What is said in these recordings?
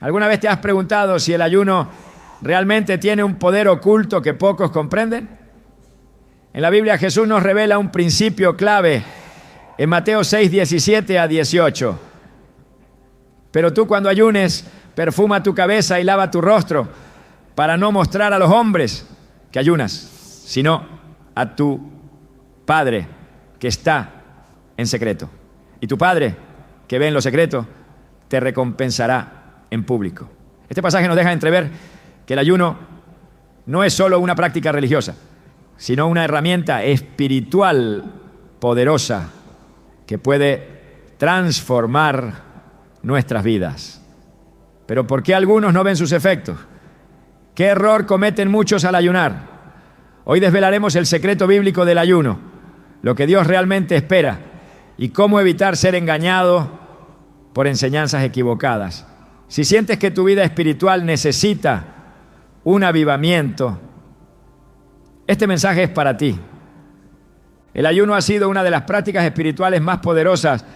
¿Alguna vez te has preguntado si el ayuno realmente tiene un poder oculto que pocos comprenden? En la Biblia Jesús nos revela un principio clave en Mateo 6, 17 a 18. Pero tú cuando ayunes, perfuma tu cabeza y lava tu rostro para no mostrar a los hombres que ayunas, sino a tu Padre que está en secreto. Y tu Padre que ve en lo secreto te recompensará en público. Este pasaje nos deja entrever que el ayuno no es solo una práctica religiosa, sino una herramienta espiritual poderosa que puede transformar nuestras vidas. Pero ¿por qué algunos no ven sus efectos? ¿Qué error cometen muchos al ayunar? Hoy desvelaremos el secreto bíblico del ayuno, lo que Dios realmente espera y cómo evitar ser engañado por enseñanzas equivocadas. Si sientes que tu vida espiritual necesita un avivamiento, este mensaje es para ti. El ayuno ha sido una de las prácticas espirituales más poderosas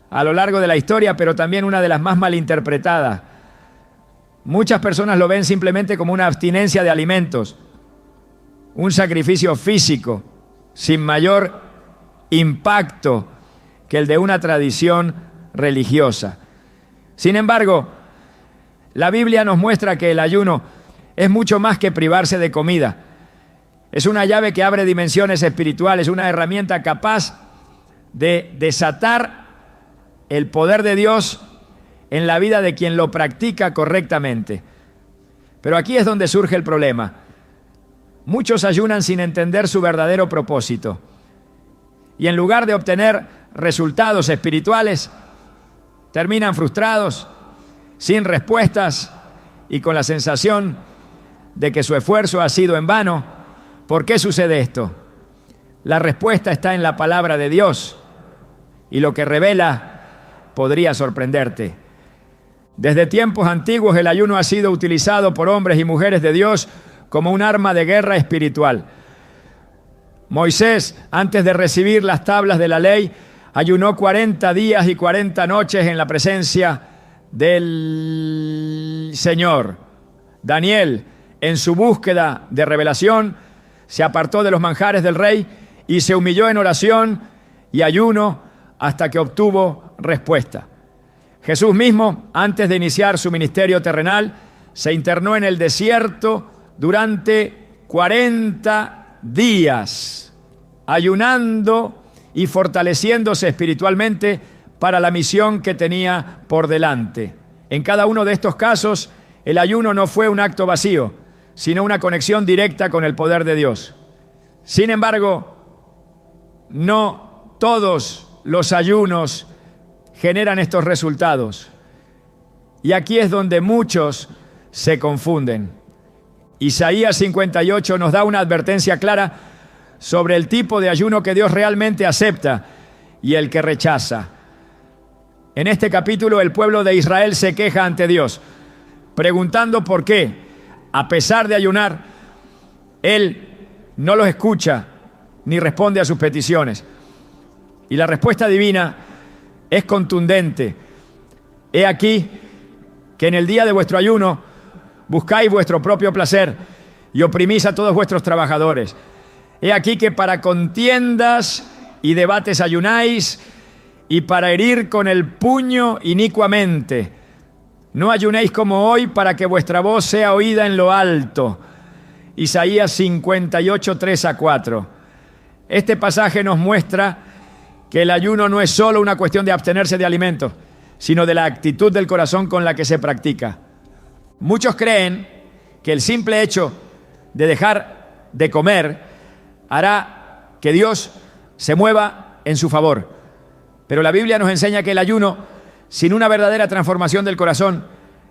a lo largo de la historia, pero también una de las más malinterpretadas. Muchas personas lo ven simplemente como una abstinencia de alimentos, un sacrificio físico sin mayor impacto que el de una tradición religiosa. Sin embargo, la Biblia nos muestra que el ayuno es mucho más que privarse de comida. Es una llave que abre dimensiones espirituales, una herramienta capaz de desatar el poder de Dios en la vida de quien lo practica correctamente. Pero aquí es donde surge el problema. Muchos ayunan sin entender su verdadero propósito. Y en lugar de obtener resultados espirituales, terminan frustrados, sin respuestas y con la sensación de que su esfuerzo ha sido en vano. ¿Por qué sucede esto? La respuesta está en la palabra de Dios y lo que revela podría sorprenderte. Desde tiempos antiguos el ayuno ha sido utilizado por hombres y mujeres de Dios como un arma de guerra espiritual. Moisés, antes de recibir las tablas de la ley, ayunó 40 días y 40 noches en la presencia del Señor. Daniel, en su búsqueda de revelación, se apartó de los manjares del rey y se humilló en oración y ayuno hasta que obtuvo respuesta. Jesús mismo, antes de iniciar su ministerio terrenal, se internó en el desierto durante 40 días, ayunando y fortaleciéndose espiritualmente para la misión que tenía por delante. En cada uno de estos casos, el ayuno no fue un acto vacío, sino una conexión directa con el poder de Dios. Sin embargo, no todos los ayunos generan estos resultados. Y aquí es donde muchos se confunden. Isaías 58 nos da una advertencia clara sobre el tipo de ayuno que Dios realmente acepta y el que rechaza. En este capítulo el pueblo de Israel se queja ante Dios, preguntando por qué, a pesar de ayunar, Él no los escucha ni responde a sus peticiones. Y la respuesta divina es contundente. He aquí que en el día de vuestro ayuno buscáis vuestro propio placer y oprimís a todos vuestros trabajadores. He aquí que para contiendas y debates ayunáis y para herir con el puño inicuamente. No ayunéis como hoy para que vuestra voz sea oída en lo alto. Isaías 58, 3 a 4. Este pasaje nos muestra que el ayuno no es solo una cuestión de abstenerse de alimentos, sino de la actitud del corazón con la que se practica. Muchos creen que el simple hecho de dejar de comer hará que Dios se mueva en su favor. Pero la Biblia nos enseña que el ayuno, sin una verdadera transformación del corazón,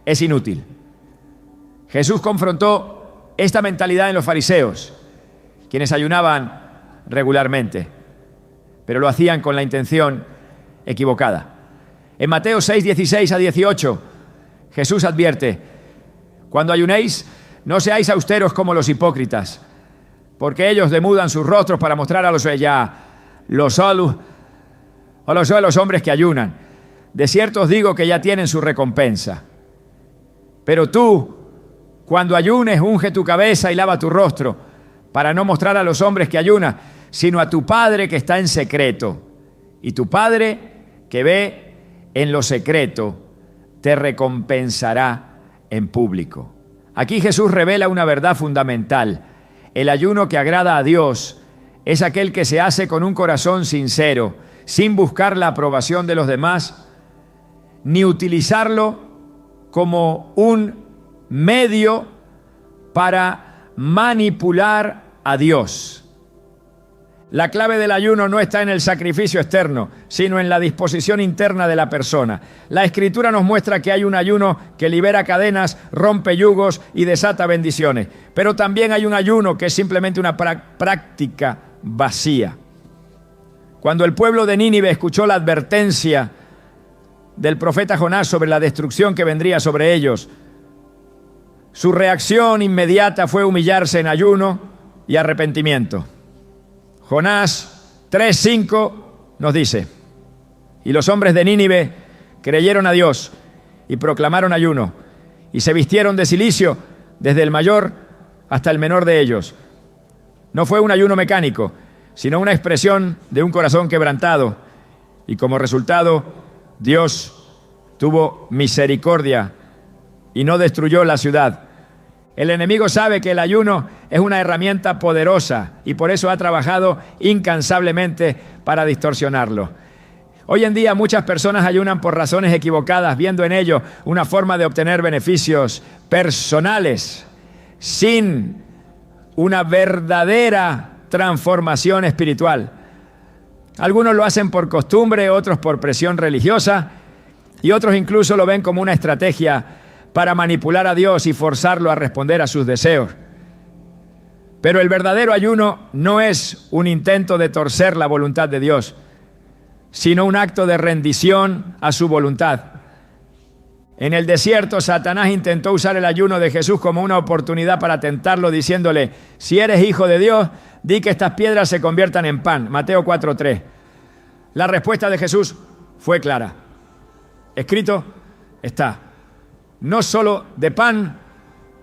es inútil. Jesús confrontó esta mentalidad en los fariseos, quienes ayunaban regularmente, pero lo hacían con la intención equivocada. En Mateo 6, 16 a 18, Jesús advierte: cuando ayunéis, no seáis austeros como los hipócritas, porque ellos demudan sus rostros para mostrar a los hombres que ayunan. De cierto os digo que ya tienen su recompensa. Pero tú, cuando ayunes, unge tu cabeza y lava tu rostro, para no mostrar a los hombres que ayunas, sino a tu Padre que está en secreto. Y tu Padre que ve en lo secreto, te recompensará en público. Aquí Jesús revela una verdad fundamental. El ayuno que agrada a Dios es aquel que se hace con un corazón sincero, sin buscar la aprobación de los demás, ni utilizarlo como un medio para manipular a Dios. La clave del ayuno no está en el sacrificio externo, sino en la disposición interna de la persona. La Escritura nos muestra que hay un ayuno que libera cadenas, rompe yugos y desata bendiciones. Pero también hay un ayuno que es simplemente una práctica vacía. Cuando el pueblo de Nínive escuchó la advertencia del profeta Jonás sobre la destrucción que vendría sobre ellos, su reacción inmediata fue humillarse en ayuno y arrepentimiento. Jonás 3:5 nos dice: y los hombres de Nínive creyeron a Dios y proclamaron ayuno, y se vistieron de cilicio desde el mayor hasta el menor de ellos. No fue un ayuno mecánico, sino una expresión de un corazón quebrantado, y como resultado, Dios tuvo misericordia y no destruyó la ciudad. El enemigo sabe que el ayuno es una herramienta poderosa y por eso ha trabajado incansablemente para distorsionarlo. Hoy en día muchas personas ayunan por razones equivocadas, viendo en ello una forma de obtener beneficios personales, sin una verdadera transformación espiritual. Algunos lo hacen por costumbre, otros por presión religiosa, y otros incluso lo ven como una estrategia para manipular a Dios y forzarlo a responder a sus deseos. Pero el verdadero ayuno no es un intento de torcer la voluntad de Dios, sino un acto de rendición a su voluntad. En el desierto, Satanás intentó usar el ayuno de Jesús como una oportunidad para tentarlo, diciéndole: si eres hijo de Dios, di que estas piedras se conviertan en pan. Mateo 4:3. La respuesta de Jesús fue clara. Escrito está: no solo de pan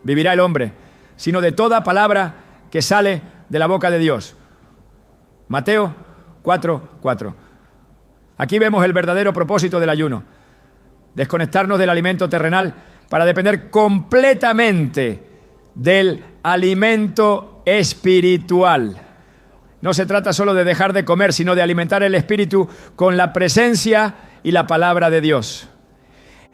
vivirá el hombre, sino de toda palabra que sale de la boca de Dios. Mateo 4:4. Aquí vemos el verdadero propósito del ayuno: desconectarnos del alimento terrenal para depender completamente del alimento espiritual. No se trata solo de dejar de comer, sino de alimentar el espíritu con la presencia y la palabra de Dios.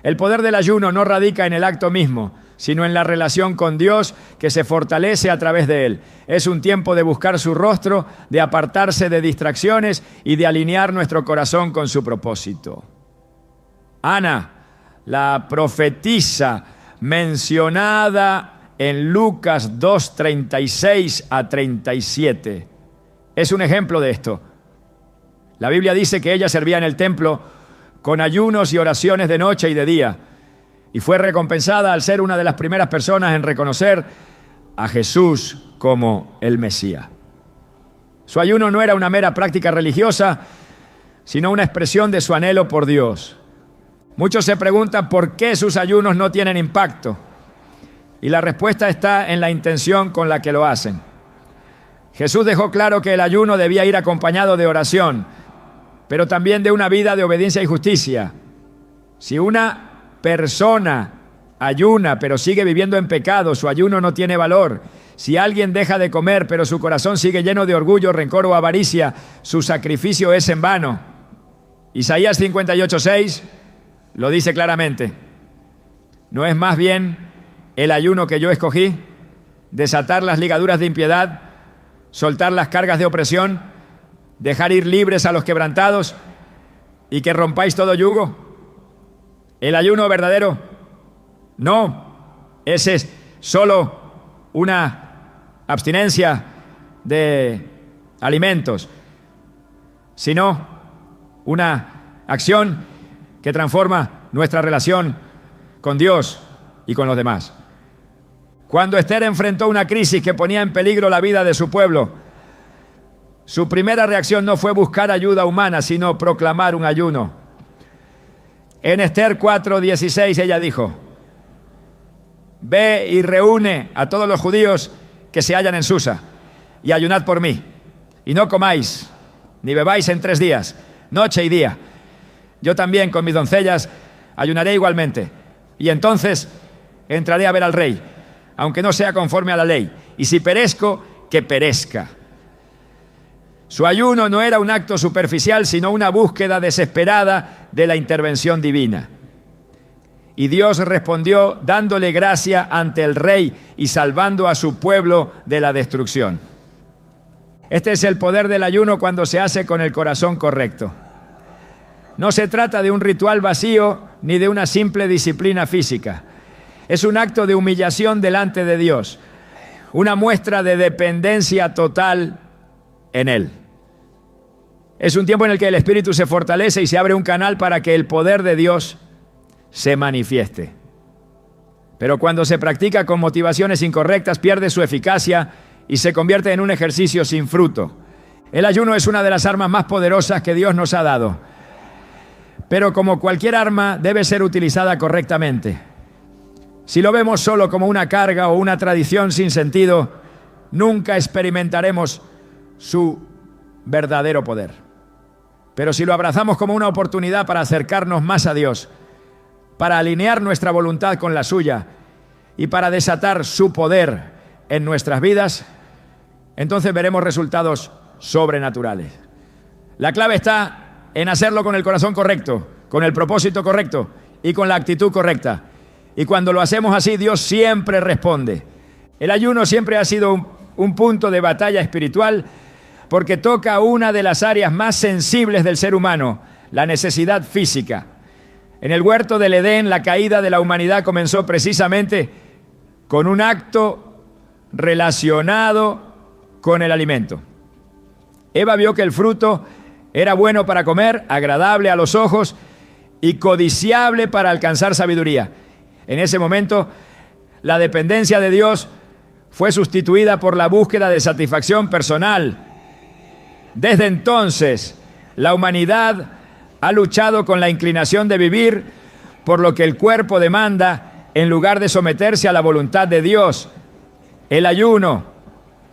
El poder del ayuno no radica en el acto mismo, sino en la relación con Dios que se fortalece a través de él. Es un tiempo de buscar su rostro, de apartarse de distracciones y de alinear nuestro corazón con su propósito. Ana, la profetisa mencionada en Lucas 2:36 a 37, es un ejemplo de esto. La Biblia dice que ella servía en el templo con ayunos y oraciones de noche y de día, y fue recompensada al ser una de las primeras personas en reconocer a Jesús como el Mesías. Su ayuno no era una mera práctica religiosa, sino una expresión de su anhelo por Dios. Muchos se preguntan por qué sus ayunos no tienen impacto, y la respuesta está en la intención con la que lo hacen. Jesús dejó claro que el ayuno debía ir acompañado de oración, pero también de una vida de obediencia y justicia. Si una persona ayuna pero sigue viviendo en pecado, su ayuno no tiene valor. Si alguien deja de comer pero su corazón sigue lleno de orgullo, rencor o avaricia, su sacrificio es en vano. Isaías 58:6 lo dice claramente: ¿no es más bien el ayuno que yo escogí, desatar las ligaduras de impiedad, soltar las cargas de opresión, dejar ir libres a los quebrantados y que rompáis todo yugo? El ayuno verdadero no es solo una abstinencia de alimentos, sino una acción que transforma nuestra relación con Dios y con los demás. Cuando Esther enfrentó una crisis que ponía en peligro la vida de su pueblo, su primera reacción no fue buscar ayuda humana, sino proclamar un ayuno. En Esther 4:16 ella dijo: ve y reúne a todos los judíos que se hallan en Susa, y ayunad por mí, y no comáis, ni bebáis en 3 días, noche y día. Yo también con mis doncellas ayunaré igualmente, y entonces entraré a ver al rey, aunque no sea conforme a la ley, y si perezco, que perezca. Su ayuno no era un acto superficial, sino una búsqueda desesperada de la intervención divina. Y Dios respondió dándole gracia ante el rey y salvando a su pueblo de la destrucción. Este es el poder del ayuno cuando se hace con el corazón correcto. No se trata de un ritual vacío ni de una simple disciplina física. Es un acto de humillación delante de Dios, una muestra de dependencia total en Él. Es un tiempo en el que el Espíritu se fortalece y se abre un canal para que el poder de Dios se manifieste. Pero cuando se practica con motivaciones incorrectas, pierde su eficacia y se convierte en un ejercicio sin fruto. El ayuno es una de las armas más poderosas que Dios nos ha dado. Pero como cualquier arma, debe ser utilizada correctamente. Si lo vemos solo como una carga o una tradición sin sentido, nunca experimentaremos su verdadero poder. Pero si lo abrazamos como una oportunidad para acercarnos más a Dios, para alinear nuestra voluntad con la suya y para desatar su poder en nuestras vidas, entonces veremos resultados sobrenaturales. La clave está en hacerlo con el corazón correcto, con el propósito correcto y con la actitud correcta. Y cuando lo hacemos así, Dios siempre responde. El ayuno siempre ha sido un punto de batalla espiritual porque toca una de las áreas más sensibles del ser humano, la necesidad física. En el huerto del Edén, la caída de la humanidad comenzó precisamente con un acto relacionado con el alimento. Eva vio que el fruto era bueno para comer, agradable a los ojos y codiciable para alcanzar sabiduría. En ese momento, la dependencia de Dios fue sustituida por la búsqueda de satisfacción personal. Desde entonces, la humanidad ha luchado con la inclinación de vivir por lo que el cuerpo demanda en lugar de someterse a la voluntad de Dios. El ayuno,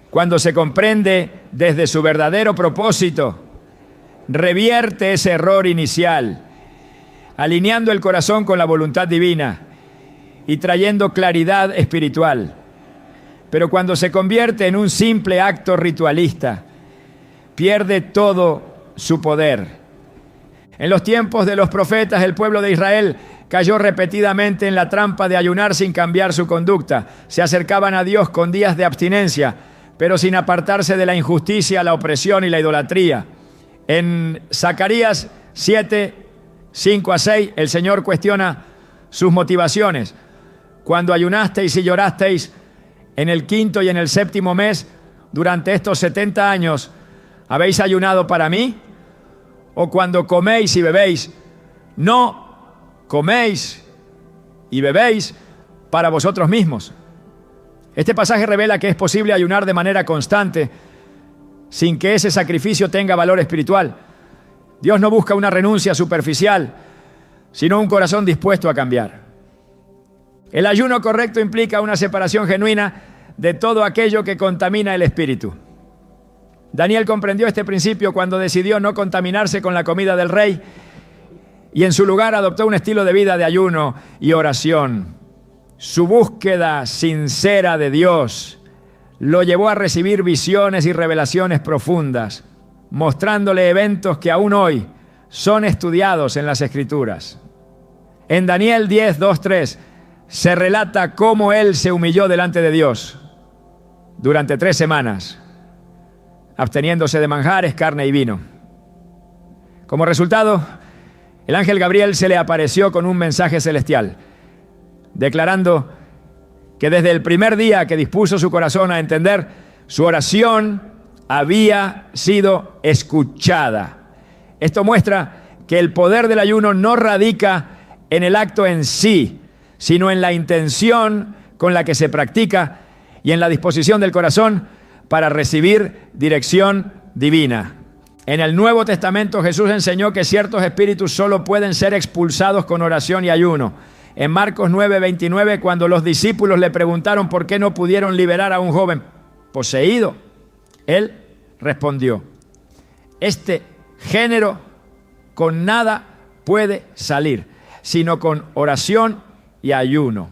cuando se comprende desde su verdadero propósito, revierte ese error inicial, alineando el corazón con la voluntad divina y trayendo claridad espiritual. Pero cuando se convierte en un simple acto ritualista, pierde todo su poder. En los tiempos de los profetas, el pueblo de Israel cayó repetidamente en la trampa de ayunar sin cambiar su conducta. Se acercaban a Dios con días de abstinencia, pero sin apartarse de la injusticia, la opresión y la idolatría. En Zacarías 7, 5 a 6, el Señor cuestiona sus motivaciones. Cuando ayunasteis y llorasteis en el 5º y en el 7º mes, durante estos 70 años, ¿habéis ayunado para mí? O cuando coméis y bebéis, no coméis y bebéis para vosotros mismos. Este pasaje revela que es posible ayunar de manera constante sin que ese sacrificio tenga valor espiritual. Dios no busca una renuncia superficial, sino un corazón dispuesto a cambiar. El ayuno correcto implica una separación genuina de todo aquello que contamina el espíritu. Daniel comprendió este principio cuando decidió no contaminarse con la comida del rey y en su lugar adoptó un estilo de vida de ayuno y oración. Su búsqueda sincera de Dios lo llevó a recibir visiones y revelaciones profundas, mostrándole eventos que aún hoy son estudiados en las Escrituras. En Daniel 10, 2, 3 se relata cómo él se humilló delante de Dios durante 3 semanas, absteniéndose de manjares, carne y vino. Como resultado, el ángel Gabriel se le apareció con un mensaje celestial, declarando que desde el primer día que dispuso su corazón a entender, su oración había sido escuchada. Esto muestra que el poder del ayuno no radica en el acto en sí, sino en la intención con la que se practica y en la disposición del corazón para recibir dirección divina. En el Nuevo Testamento Jesús enseñó que ciertos espíritus solo pueden ser expulsados con oración y ayuno. En Marcos 9:29, cuando los discípulos le preguntaron por qué no pudieron liberar a un joven poseído, él respondió: este género con nada puede salir, sino con oración y ayuno.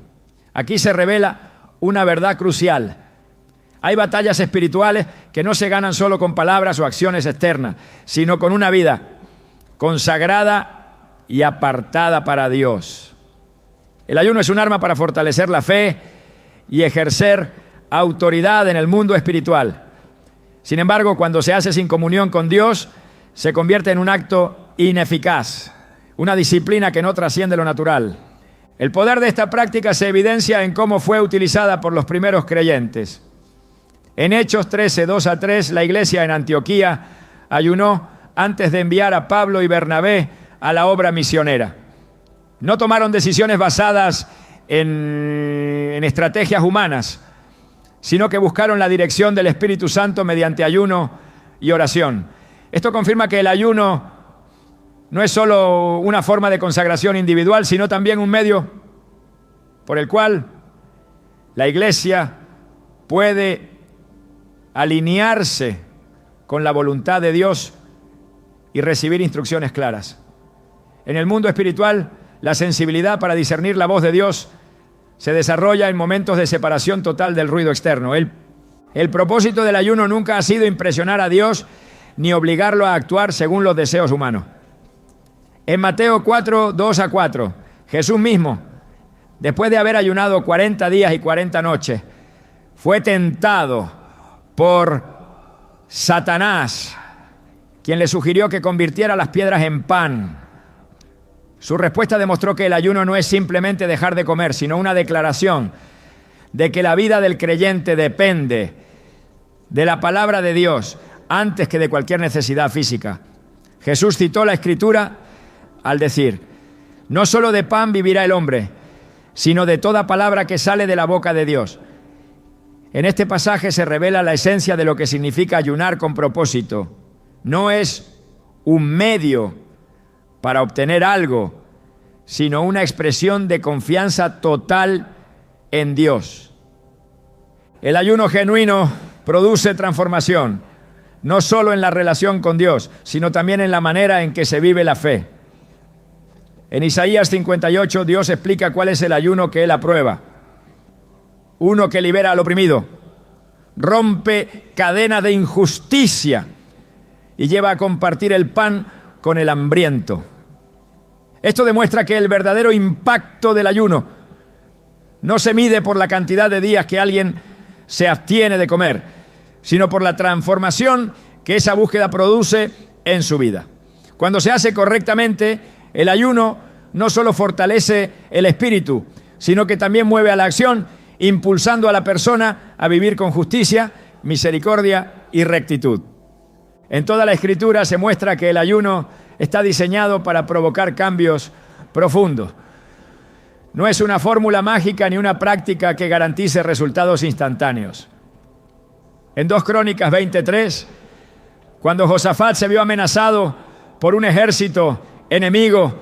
Aquí se revela una verdad crucial. Hay batallas espirituales que no se ganan solo con palabras o acciones externas, sino con una vida consagrada y apartada para Dios. El ayuno es un arma para fortalecer la fe y ejercer autoridad en el mundo espiritual. Sin embargo, cuando se hace sin comunión con Dios, se convierte en un acto ineficaz, una disciplina que no trasciende lo natural. El poder de esta práctica se evidencia en cómo fue utilizada por los primeros creyentes. En Hechos 13, 2-3, la iglesia en Antioquía ayunó antes de enviar a Pablo y Bernabé a la obra misionera. No tomaron decisiones basadas en estrategias humanas, sino que buscaron la dirección del Espíritu Santo mediante ayuno y oración. Esto confirma que el ayuno no es solo una forma de consagración individual, sino también un medio por el cual la iglesia puede alinearse con la voluntad de Dios y recibir instrucciones claras. En el mundo espiritual, la sensibilidad para discernir la voz de Dios se desarrolla en momentos de separación total del ruido externo. El propósito del ayuno nunca ha sido impresionar a Dios ni obligarlo a actuar según los deseos humanos. En Mateo 4, 2-4, Jesús mismo, después de haber ayunado 40 días y 40 noches, fue tentado por Satanás, quien le sugirió que convirtiera las piedras en pan. Su respuesta demostró que el ayuno no es simplemente dejar de comer, sino una declaración de que la vida del creyente depende de la palabra de Dios antes que de cualquier necesidad física. Jesús citó la Escritura al decir: no solo de pan vivirá el hombre, sino de toda palabra que sale de la boca de Dios. En este pasaje se revela la esencia de lo que significa ayunar con propósito. No es un medio para obtener algo, sino una expresión de confianza total en Dios. El ayuno genuino produce transformación, no solo en la relación con Dios, sino también en la manera en que se vive la fe. En Isaías 58, Dios explica cuál es el ayuno que Él aprueba. Uno que libera al oprimido, rompe cadenas de injusticia y lleva a compartir el pan con el hambriento. Esto demuestra que el verdadero impacto del ayuno no se mide por la cantidad de días que alguien se abstiene de comer, sino por la transformación que esa búsqueda produce en su vida. Cuando se hace correctamente, el ayuno no solo fortalece el espíritu, sino que también mueve a la acción, impulsando a la persona a vivir con justicia, misericordia y rectitud. En toda la Escritura se muestra que el ayuno está diseñado para provocar cambios profundos. No es una fórmula mágica ni una práctica que garantice resultados instantáneos. En 2 Crónicas 23, cuando Josafat se vio amenazado por un ejército enemigo,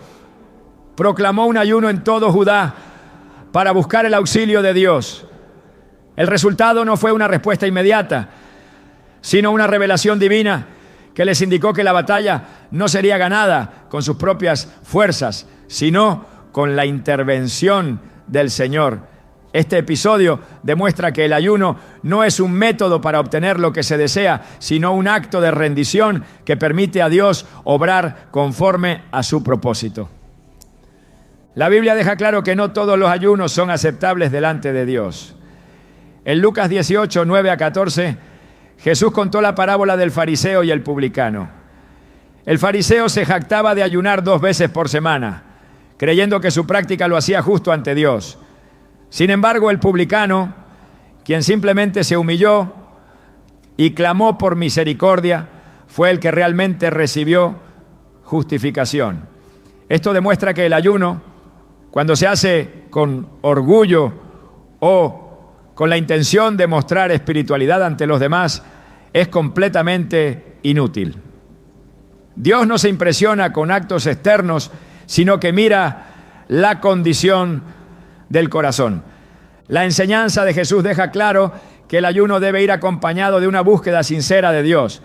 proclamó un ayuno en todo Judá para buscar el auxilio de Dios. El resultado no fue una respuesta inmediata, sino una revelación divina que les indicó que la batalla no sería ganada con sus propias fuerzas, sino con la intervención del Señor. Este episodio demuestra que el ayuno no es un método para obtener lo que se desea, sino un acto de rendición que permite a Dios obrar conforme a su propósito. La Biblia deja claro que no todos los ayunos son aceptables delante de Dios. En Lucas 18, 9-14, Jesús contó la parábola del fariseo y el publicano. El fariseo se jactaba de ayunar 2 veces por semana, creyendo que su práctica lo hacía justo ante Dios. Sin embargo, el publicano, quien simplemente se humilló y clamó por misericordia, fue el que realmente recibió justificación. Esto demuestra que el ayuno, cuando se hace con orgullo o con la intención de mostrar espiritualidad ante los demás, es completamente inútil. Dios no se impresiona con actos externos, sino que mira la condición del corazón. La enseñanza de Jesús deja claro que el ayuno debe ir acompañado de una búsqueda sincera de Dios.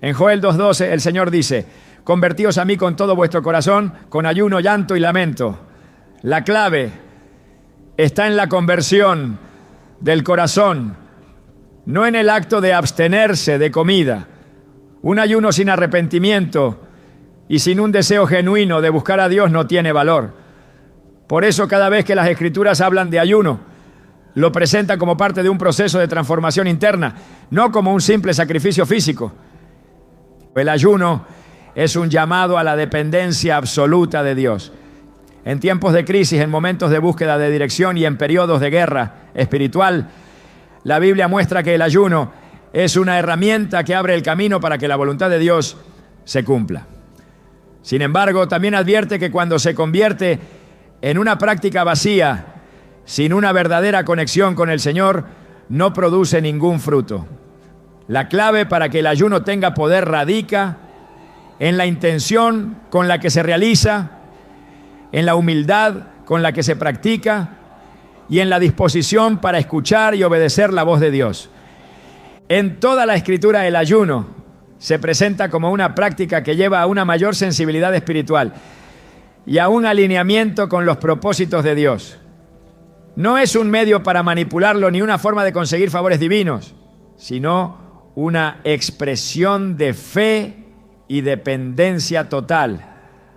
En Joel 2:12 el Señor dice: convertíos a mí con todo vuestro corazón, con ayuno, llanto y lamento. La clave está en la conversión del corazón, no en el acto de abstenerse de comida. Un ayuno sin arrepentimiento y sin un deseo genuino de buscar a Dios no tiene valor. Por eso cada vez que las Escrituras hablan de ayuno, lo presentan como parte de un proceso de transformación interna, no como un simple sacrificio físico. El ayuno es un llamado a la dependencia absoluta de Dios. En tiempos de crisis, en momentos de búsqueda de dirección y en periodos de guerra espiritual, la Biblia muestra que el ayuno es una herramienta que abre el camino para que la voluntad de Dios se cumpla. Sin embargo, también advierte que cuando se convierte en una práctica vacía, sin una verdadera conexión con el Señor, no produce ningún fruto. La clave para que el ayuno tenga poder radica en la intención con la que se realiza, en la humildad con la que se practica y en la disposición para escuchar y obedecer la voz de Dios. En toda la Escritura el ayuno se presenta como una práctica que lleva a una mayor sensibilidad espiritual y a un alineamiento con los propósitos de Dios. No es un medio para manipularlo ni una forma de conseguir favores divinos, sino una expresión de fe y dependencia total.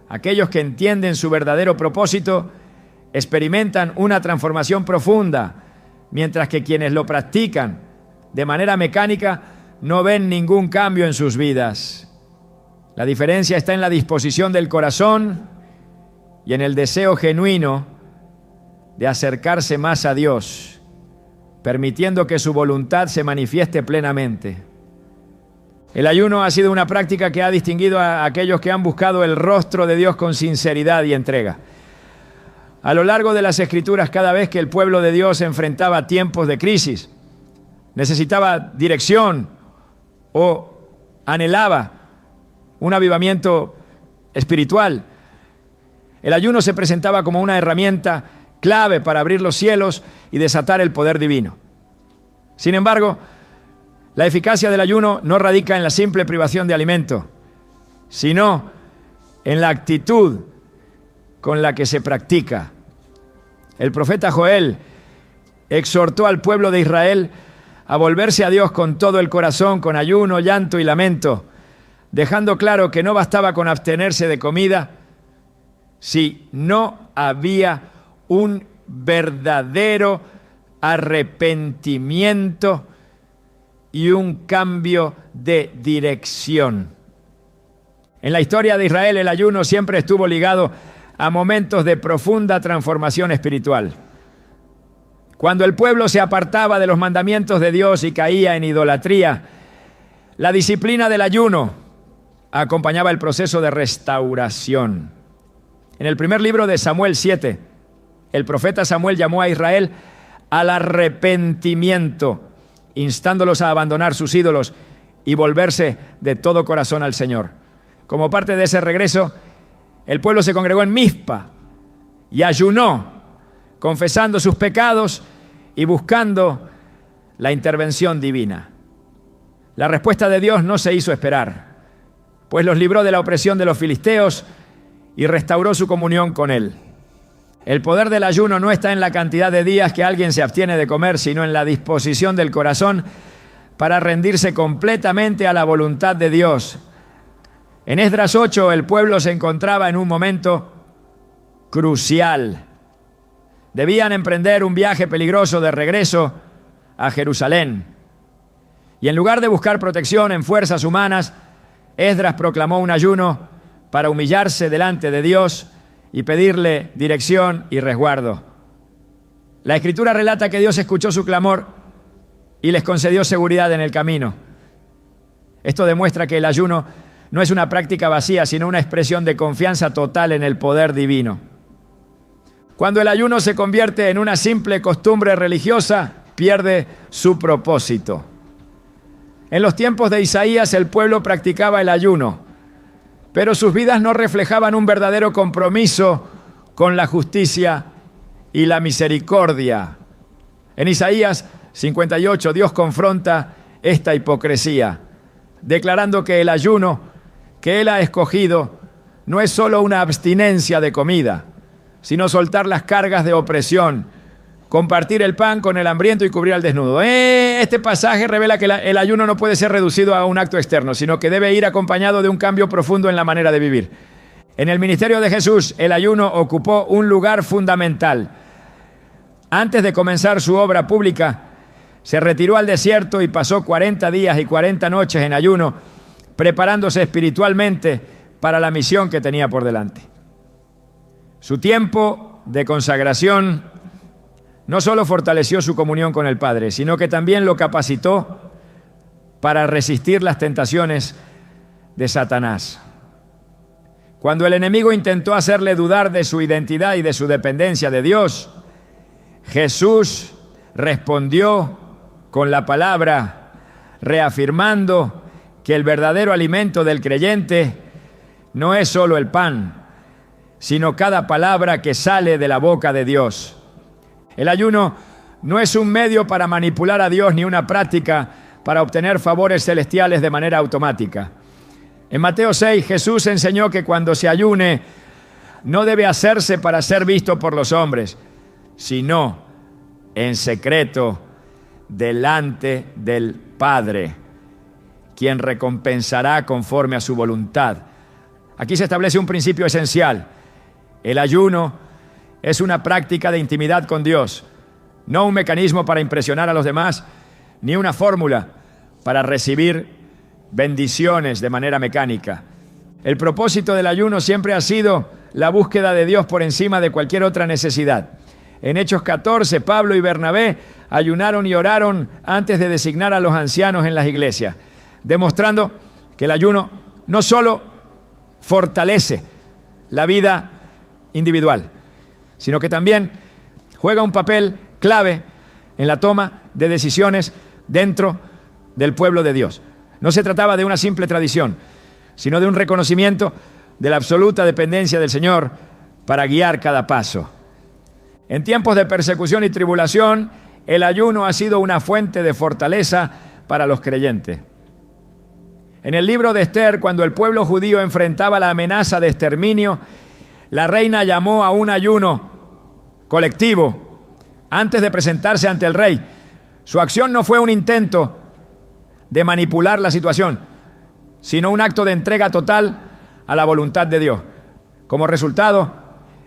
Aquellos que entienden su verdadero propósito experimentan una transformación profunda, mientras que quienes lo practican de manera mecánica no ven ningún cambio en sus vidas. La diferencia está en la disposición del corazón y en el deseo genuino de acercarse más a Dios, permitiendo que su voluntad se manifieste plenamente. El ayuno ha sido una práctica que ha distinguido a aquellos que han buscado el rostro de Dios con sinceridad y entrega. A lo largo de las Escrituras, cada vez que el pueblo de Dios enfrentaba tiempos de crisis, necesitaba dirección o anhelaba un avivamiento espiritual, el ayuno se presentaba como una herramienta clave para abrir los cielos y desatar el poder divino. Sin embargo, la eficacia del ayuno no radica en la simple privación de alimento, sino en la actitud con la que se practica. El profeta Joel exhortó al pueblo de Israel a volverse a Dios con todo el corazón, con ayuno, llanto y lamento, dejando claro que no bastaba con abstenerse de comida si no había un verdadero arrepentimiento y un cambio de dirección. En la historia de Israel, el ayuno siempre estuvo ligado a momentos de profunda transformación espiritual. Cuando el pueblo se apartaba de los mandamientos de Dios y caía en idolatría, la disciplina del ayuno acompañaba el proceso de restauración. En el primer libro de Samuel 7, el profeta Samuel llamó a Israel al arrepentimiento, instándolos a abandonar sus ídolos y volverse de todo corazón al Señor. Como parte de ese regreso, el pueblo se congregó en Mizpa y ayunó, confesando sus pecados y buscando la intervención divina. La respuesta de Dios no se hizo esperar, pues los libró de la opresión de los filisteos y restauró su comunión con Él. El poder del ayuno no está en la cantidad de días que alguien se abstiene de comer, sino en la disposición del corazón para rendirse completamente a la voluntad de Dios. En Esdras 8, el pueblo se encontraba en un momento crucial. Debían emprender un viaje peligroso de regreso a Jerusalén. Y en lugar de buscar protección en fuerzas humanas, Esdras proclamó un ayuno para humillarse delante de Dios y pedirle dirección y resguardo. La Escritura relata que Dios escuchó su clamor y les concedió seguridad en el camino. Esto demuestra que el ayuno no es una práctica vacía, sino una expresión de confianza total en el poder divino. Cuando el ayuno se convierte en una simple costumbre religiosa, pierde su propósito. En los tiempos de Isaías, el pueblo practicaba el ayuno, pero sus vidas no reflejaban un verdadero compromiso con la justicia y la misericordia. En Isaías 58, Dios confronta esta hipocresía, declarando que el ayuno que Él ha escogido no es solo una abstinencia de comida, sino soltar las cargas de opresión, compartir el pan con el hambriento y cubrir al desnudo. Este pasaje revela que el ayuno no puede ser reducido a un acto externo, sino que debe ir acompañado de un cambio profundo en la manera de vivir. En el ministerio de Jesús, el ayuno ocupó un lugar fundamental. Antes de comenzar su obra pública, se retiró al desierto y pasó 40 días y 40 noches en ayuno, preparándose espiritualmente para la misión que tenía por delante. Su tiempo de consagración no solo fortaleció su comunión con el Padre, sino que también lo capacitó para resistir las tentaciones de Satanás. Cuando el enemigo intentó hacerle dudar de su identidad y de su dependencia de Dios, Jesús respondió con la palabra, reafirmando que el verdadero alimento del creyente no es solo el pan, sino cada palabra que sale de la boca de Dios. El ayuno no es un medio para manipular a Dios ni una práctica para obtener favores celestiales de manera automática. En Mateo 6, Jesús enseñó que cuando se ayune, no debe hacerse para ser visto por los hombres, sino en secreto delante del Padre, quien recompensará conforme a su voluntad. Aquí se establece un principio esencial. El ayuno es una práctica de intimidad con Dios, no un mecanismo para impresionar a los demás, ni una fórmula para recibir bendiciones de manera mecánica. El propósito del ayuno siempre ha sido la búsqueda de Dios por encima de cualquier otra necesidad. En Hechos 14, Pablo y Bernabé ayunaron y oraron antes de designar a los ancianos en las iglesias, demostrando que el ayuno no solo fortalece la vida individual, sino que también juega un papel clave en la toma de decisiones dentro del pueblo de Dios. No se trataba de una simple tradición, sino de un reconocimiento de la absoluta dependencia del Señor para guiar cada paso. En tiempos de persecución y tribulación, el ayuno ha sido una fuente de fortaleza para los creyentes. En el libro de Esther, cuando el pueblo judío enfrentaba la amenaza de exterminio, la reina llamó a un ayuno colectivo antes de presentarse ante el rey. Su acción no fue un intento de manipular la situación, sino un acto de entrega total a la voluntad de Dios. Como resultado,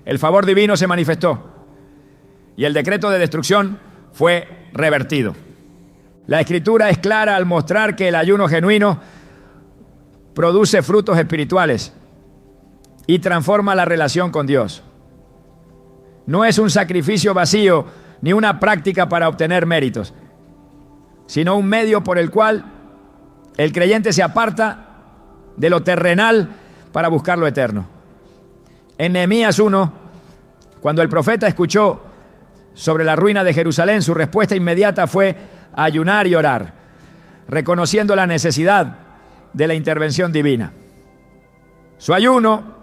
el favor divino se manifestó y el decreto de destrucción fue revertido. La Escritura es clara al mostrar que el ayuno genuino produce frutos espirituales y transforma la relación con Dios. No es un sacrificio vacío ni una práctica para obtener méritos, sino un medio por el cual el creyente se aparta de lo terrenal para buscar lo eterno. En Nehemías 1, cuando el profeta escuchó sobre la ruina de Jerusalén, su respuesta inmediata fue ayunar y orar, reconociendo la necesidad de la intervención divina. Su ayuno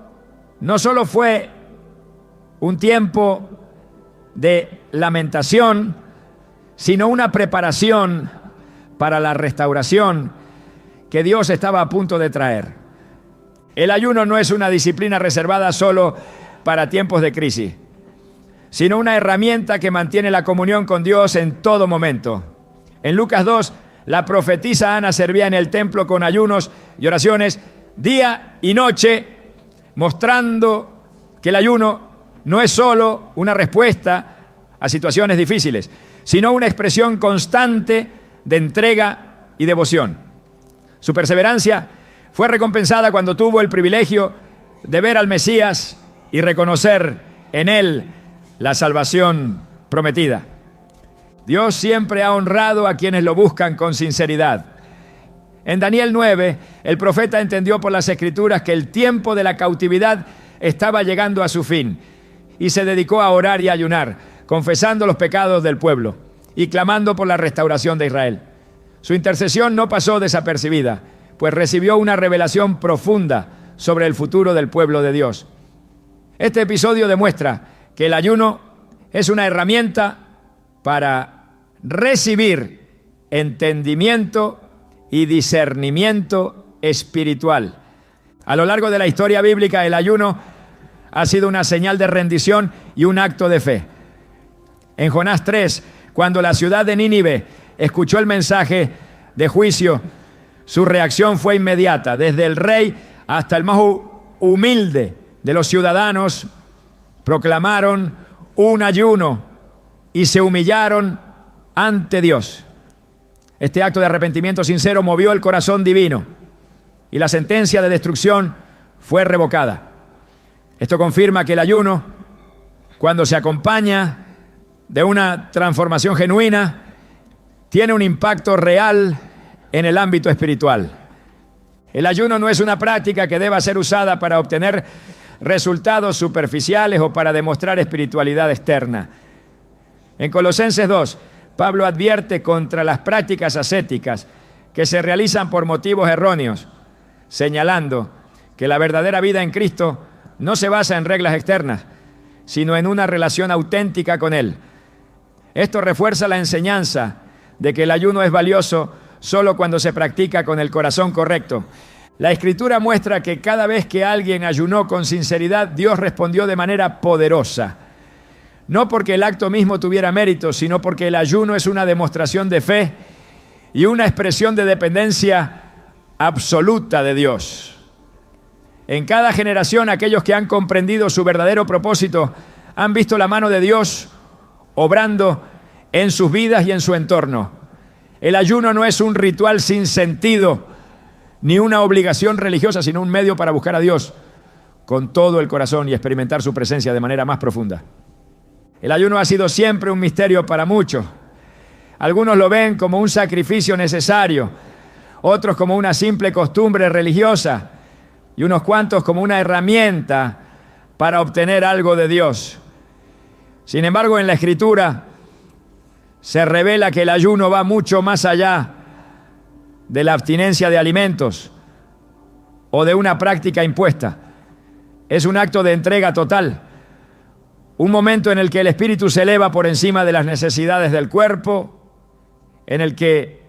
no solo fue un tiempo de lamentación, sino una preparación para la restauración que Dios estaba a punto de traer. El ayuno no es una disciplina reservada solo para tiempos de crisis, sino una herramienta que mantiene la comunión con Dios en todo momento. En Lucas 2, la profetisa Ana servía en el templo con ayunos y oraciones día y noche, mostrando que el ayuno no es solo una respuesta a situaciones difíciles, sino una expresión constante de entrega y devoción. Su perseverancia fue recompensada cuando tuvo el privilegio de ver al Mesías y reconocer en él la salvación prometida. Dios siempre ha honrado a quienes lo buscan con sinceridad. En Daniel 9, el profeta entendió por las Escrituras que el tiempo de la cautividad estaba llegando a su fin y se dedicó a orar y ayunar, confesando los pecados del pueblo y clamando por la restauración de Israel. Su intercesión no pasó desapercibida, pues recibió una revelación profunda sobre el futuro del pueblo de Dios. Este episodio demuestra que el ayuno es una herramienta para recibir entendimiento y discernimiento espiritual. A lo largo de la historia bíblica, el ayuno ha sido una señal de rendición y un acto de fe. En Jonás 3, cuando la ciudad de Nínive escuchó el mensaje de juicio, su reacción fue inmediata. Desde el rey hasta el más humilde de los ciudadanos proclamaron un ayuno y se humillaron ante Dios. Este acto de arrepentimiento sincero movió el corazón divino y la sentencia de destrucción fue revocada. Esto confirma que el ayuno, cuando se acompaña de una transformación genuina, tiene un impacto real en el ámbito espiritual. El ayuno no es una práctica que deba ser usada para obtener resultados superficiales o para demostrar espiritualidad externa. En Colosenses 2, Pablo advierte contra las prácticas ascéticas que se realizan por motivos erróneos, señalando que la verdadera vida en Cristo no se basa en reglas externas, sino en una relación auténtica con Él. Esto refuerza la enseñanza de que el ayuno es valioso solo cuando se practica con el corazón correcto. La Escritura muestra que cada vez que alguien ayunó con sinceridad, Dios respondió de manera poderosa. No porque el acto mismo tuviera mérito, sino porque el ayuno es una demostración de fe y una expresión de dependencia absoluta de Dios. En cada generación, aquellos que han comprendido su verdadero propósito han visto la mano de Dios obrando en sus vidas y en su entorno. El ayuno no es un ritual sin sentido, ni una obligación religiosa, sino un medio para buscar a Dios con todo el corazón y experimentar su presencia de manera más profunda. El ayuno ha sido siempre un misterio para muchos. Algunos lo ven como un sacrificio necesario, otros como una simple costumbre religiosa y unos cuantos como una herramienta para obtener algo de Dios. Sin embargo, en la Escritura se revela que el ayuno va mucho más allá de la abstinencia de alimentos o de una práctica impuesta. Es un acto de entrega total, un momento en el que el espíritu se eleva por encima de las necesidades del cuerpo, en el que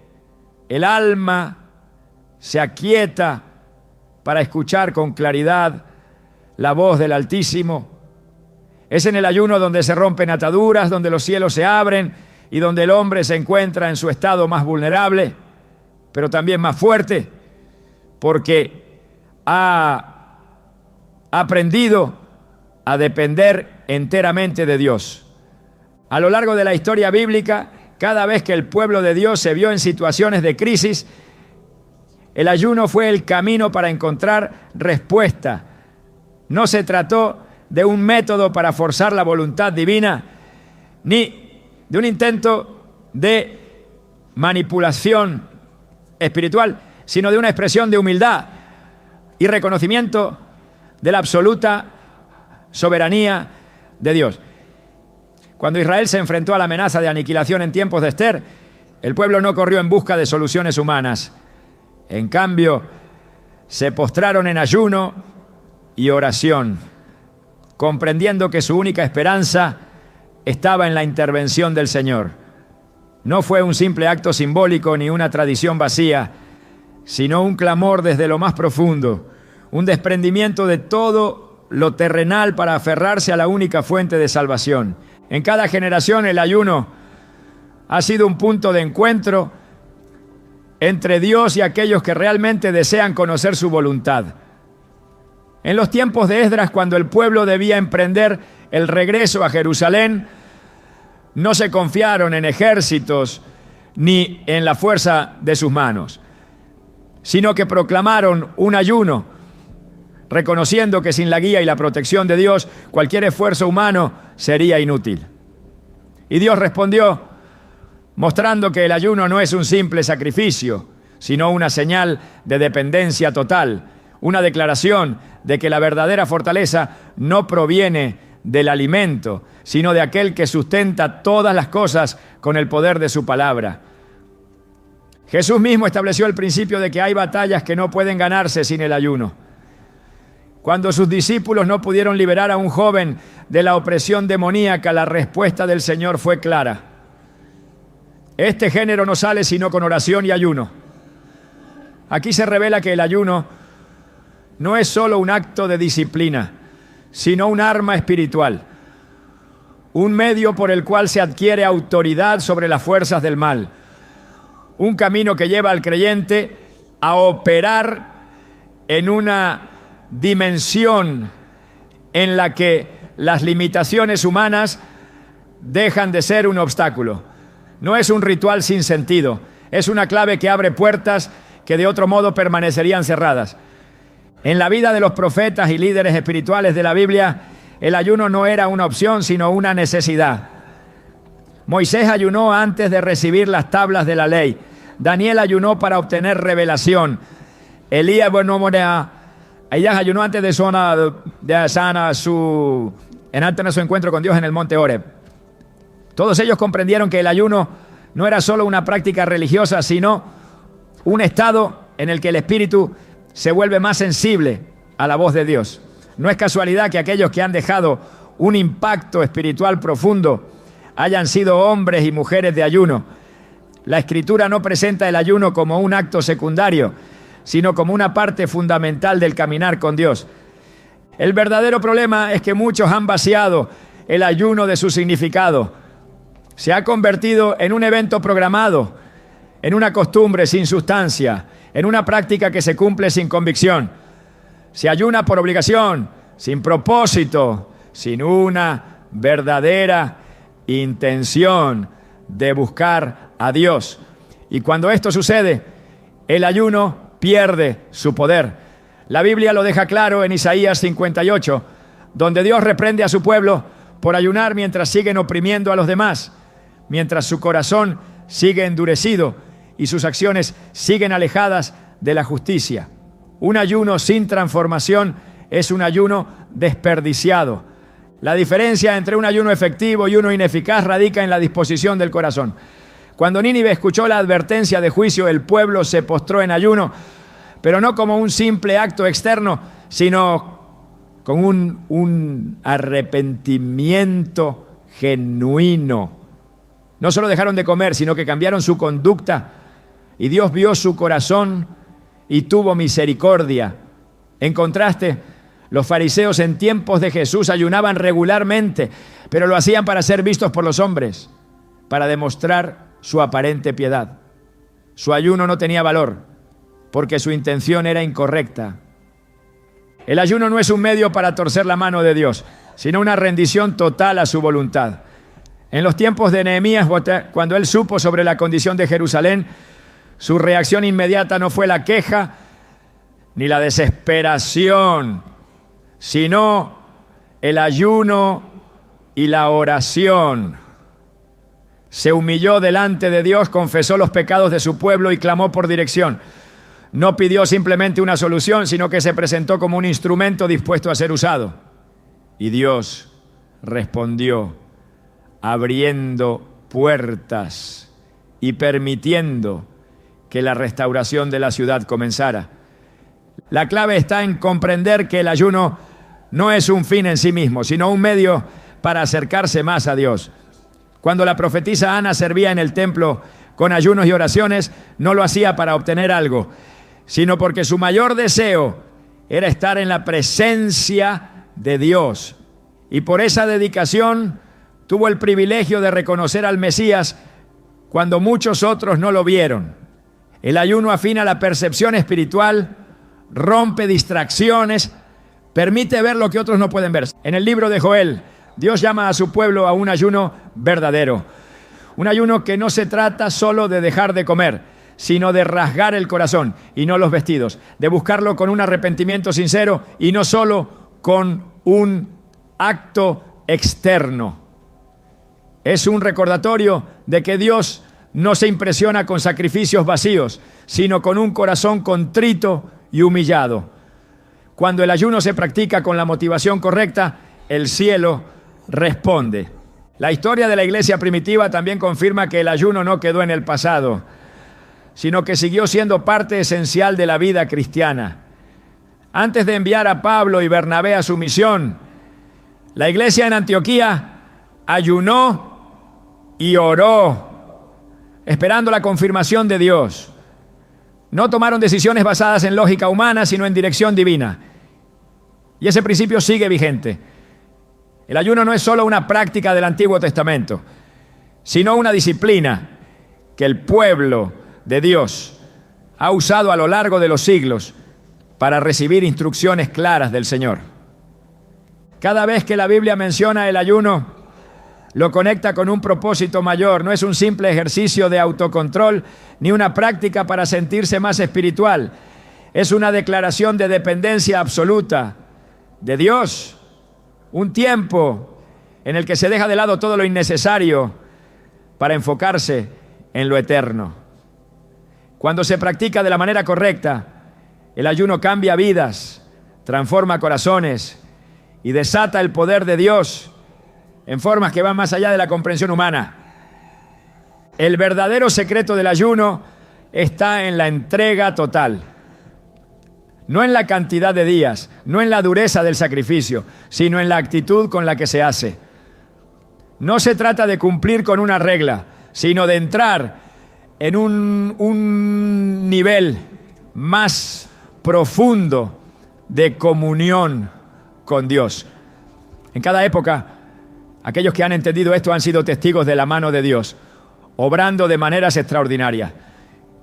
el alma se aquieta para escuchar con claridad la voz del Altísimo. Es en el ayuno donde se rompen ataduras, donde los cielos se abren y donde el hombre se encuentra en su estado más vulnerable, pero también más fuerte, porque ha aprendido a depender enteramente de Dios. A lo largo de la historia bíblica, cada vez que el pueblo de Dios se vio en situaciones de crisis, el ayuno fue el camino para encontrar respuesta. No se trató de un método para forzar la voluntad divina, ni de un intento de manipulación espiritual, sino de una expresión de humildad y reconocimiento de la absoluta soberanía de Dios. Cuando Israel se enfrentó a la amenaza de aniquilación en tiempos de Ester, el pueblo no corrió en busca de soluciones humanas. En cambio, se postraron en ayuno y oración, comprendiendo que su única esperanza estaba en la intervención del Señor. No fue un simple acto simbólico ni una tradición vacía, sino un clamor desde lo más profundo, un desprendimiento de todo lo terrenal para aferrarse a la única fuente de salvación. En cada generación el ayuno ha sido un punto de encuentro entre Dios y aquellos que realmente desean conocer su voluntad. En los tiempos de Esdras, cuando el pueblo debía emprender el regreso a Jerusalén, no se confiaron en ejércitos ni en la fuerza de sus manos, sino que proclamaron un ayuno, reconociendo que sin la guía y la protección de Dios, cualquier esfuerzo humano sería inútil. Y Dios respondió, mostrando que el ayuno no es un simple sacrificio, sino una señal de dependencia total, una declaración de que la verdadera fortaleza no proviene del alimento, sino de aquel que sustenta todas las cosas con el poder de su palabra. Jesús mismo estableció el principio de que hay batallas que no pueden ganarse sin el ayuno. Cuando sus discípulos no pudieron liberar a un joven de la opresión demoníaca, la respuesta del Señor fue clara. Este género no sale sino con oración y ayuno. Aquí se revela que el ayuno no es solo un acto de disciplina, sino un arma espiritual, un medio por el cual se adquiere autoridad sobre las fuerzas del mal, un camino que lleva al creyente a operar en una dimensión en la que las limitaciones humanas dejan de ser un obstáculo. No es un ritual sin sentido, es una clave que abre puertas que de otro modo permanecerían cerradas. En la vida de los profetas y líderes espirituales de la Biblia, el ayuno no era una opción, sino una necesidad. Moisés ayunó antes de recibir las tablas de la ley. Daniel ayunó para obtener revelación. Elías ayunó antes de su encuentro con Dios en el monte Horeb. Todos ellos comprendieron que el ayuno no era solo una práctica religiosa, sino un estado en el que el espíritu se vuelve más sensible a la voz de Dios. No es casualidad que aquellos que han dejado un impacto espiritual profundo hayan sido hombres y mujeres de ayuno. La Escritura no presenta el ayuno como un acto secundario, sino como una parte fundamental del caminar con Dios. El verdadero problema es que muchos han vaciado el ayuno de su significado. Se ha convertido en un evento programado, en una costumbre sin sustancia, en una práctica que se cumple sin convicción. Se ayuna por obligación, sin propósito, sin una verdadera intención de buscar a Dios. Y cuando esto sucede, el ayuno pierde su poder. La Biblia lo deja claro en Isaías 58, donde Dios reprende a su pueblo por ayunar mientras siguen oprimiendo a los demás, mientras su corazón sigue endurecido y sus acciones siguen alejadas de la justicia. Un ayuno sin transformación es un ayuno desperdiciado. La diferencia entre un ayuno efectivo y uno ineficaz radica en la disposición del corazón. Cuando Nínive escuchó la advertencia de juicio, el pueblo se postró en ayuno, pero no como un simple acto externo, sino con un arrepentimiento genuino. No solo dejaron de comer, sino que cambiaron su conducta, y Dios vio su corazón y tuvo misericordia. En contraste, los fariseos en tiempos de Jesús ayunaban regularmente, pero lo hacían para ser vistos por los hombres, para demostrar su aparente piedad. Su ayuno no tenía valor, porque su intención era incorrecta. El ayuno no es un medio para torcer la mano de Dios, sino una rendición total a su voluntad. En los tiempos de Nehemías, cuando él supo sobre la condición de Jerusalén, su reacción inmediata no fue la queja ni la desesperación, sino el ayuno y la oración. Se humilló delante de Dios, confesó los pecados de su pueblo y clamó por dirección. No pidió simplemente una solución, sino que se presentó como un instrumento dispuesto a ser usado. Y Dios respondió, abriendo puertas y permitiendo que la restauración de la ciudad comenzara. La clave está en comprender que el ayuno no es un fin en sí mismo, sino un medio para acercarse más a Dios. Cuando la profetisa Ana servía en el templo con ayunos y oraciones, no lo hacía para obtener algo, sino porque su mayor deseo era estar en la presencia de Dios. Y por esa dedicación tuvo el privilegio de reconocer al Mesías cuando muchos otros no lo vieron. El ayuno afina la percepción espiritual, rompe distracciones, permite ver lo que otros no pueden ver. En el libro de Joel, Dios llama a su pueblo a un ayuno verdadero. Un ayuno que no se trata solo de dejar de comer, sino de rasgar el corazón y no los vestidos, de buscarlo con un arrepentimiento sincero y no solo con un acto externo. Es un recordatorio de que Dios no se impresiona con sacrificios vacíos, sino con un corazón contrito y humillado. Cuando el ayuno se practica con la motivación correcta, el cielo responde. La historia de la iglesia primitiva también confirma que el ayuno no quedó en el pasado, sino que siguió siendo parte esencial de la vida cristiana. Antes de enviar a Pablo y Bernabé a su misión, la iglesia en Antioquía ayunó y oró, esperando la confirmación de Dios. No tomaron decisiones basadas en lógica humana, sino en dirección divina. Y ese principio sigue vigente. El ayuno no es solo una práctica del Antiguo Testamento, sino una disciplina que el pueblo de Dios ha usado a lo largo de los siglos para recibir instrucciones claras del Señor. Cada vez que la Biblia menciona el ayuno, lo conecta con un propósito mayor. No es un simple ejercicio de autocontrol ni una práctica para sentirse más espiritual. Es una declaración de dependencia absoluta de Dios. Un tiempo en el que se deja de lado todo lo innecesario para enfocarse en lo eterno. Cuando se practica de la manera correcta, el ayuno cambia vidas, transforma corazones y desata el poder de Dios en formas que van más allá de la comprensión humana. El verdadero secreto del ayuno está en la entrega total. No en la cantidad de días, no en la dureza del sacrificio, sino en la actitud con la que se hace. No se trata de cumplir con una regla, sino de entrar en un nivel más profundo de comunión con Dios. En cada época, aquellos que han entendido esto han sido testigos de la mano de Dios, obrando de maneras extraordinarias.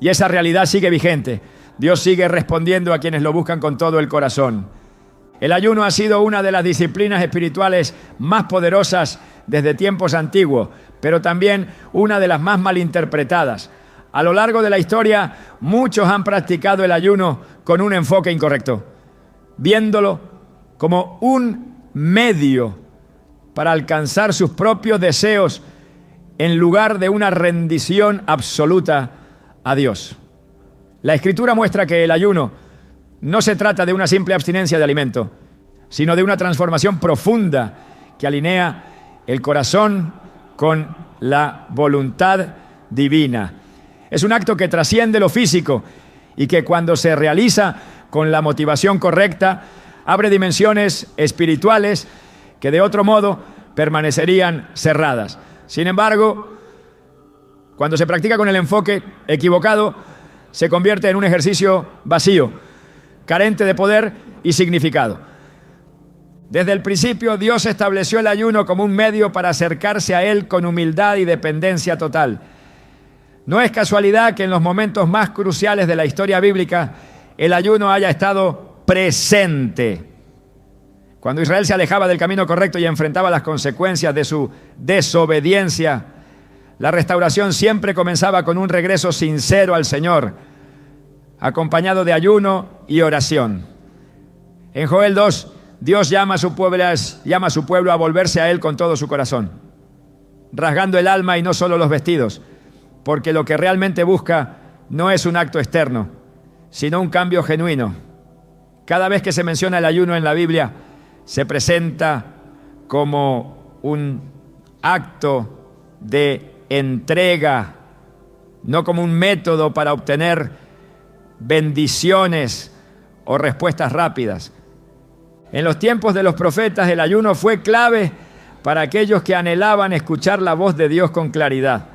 Y esa realidad sigue vigente. Dios sigue respondiendo a quienes lo buscan con todo el corazón. El ayuno ha sido una de las disciplinas espirituales más poderosas desde tiempos antiguos, pero también una de las más malinterpretadas. A lo largo de la historia, muchos han practicado el ayuno con un enfoque incorrecto, viéndolo como un medio para alcanzar sus propios deseos en lugar de una rendición absoluta a Dios. La Escritura muestra que el ayuno no se trata de una simple abstinencia de alimento, sino de una transformación profunda que alinea el corazón con la voluntad divina. Es un acto que trasciende lo físico y que cuando se realiza con la motivación correcta, abre dimensiones espirituales que de otro modo permanecerían cerradas. Sin embargo, cuando se practica con el enfoque equivocado, se convierte en un ejercicio vacío, carente de poder y significado. Desde el principio, Dios estableció el ayuno como un medio para acercarse a Él con humildad y dependencia total. No es casualidad que en los momentos más cruciales de la historia bíblica, el ayuno haya estado presente. Cuando Israel se alejaba del camino correcto y enfrentaba las consecuencias de su desobediencia, la restauración siempre comenzaba con un regreso sincero al Señor, acompañado de ayuno y oración. En Joel 2, Dios llama a su pueblo a volverse a Él con todo su corazón, rasgando el alma y no solo los vestidos, porque lo que realmente busca no es un acto externo, sino un cambio genuino. Cada vez que se menciona el ayuno en la Biblia, se presenta como un acto de entrega, no como un método para obtener bendiciones o respuestas rápidas. En los tiempos de los profetas, el ayuno fue clave para aquellos que anhelaban escuchar la voz de Dios con claridad.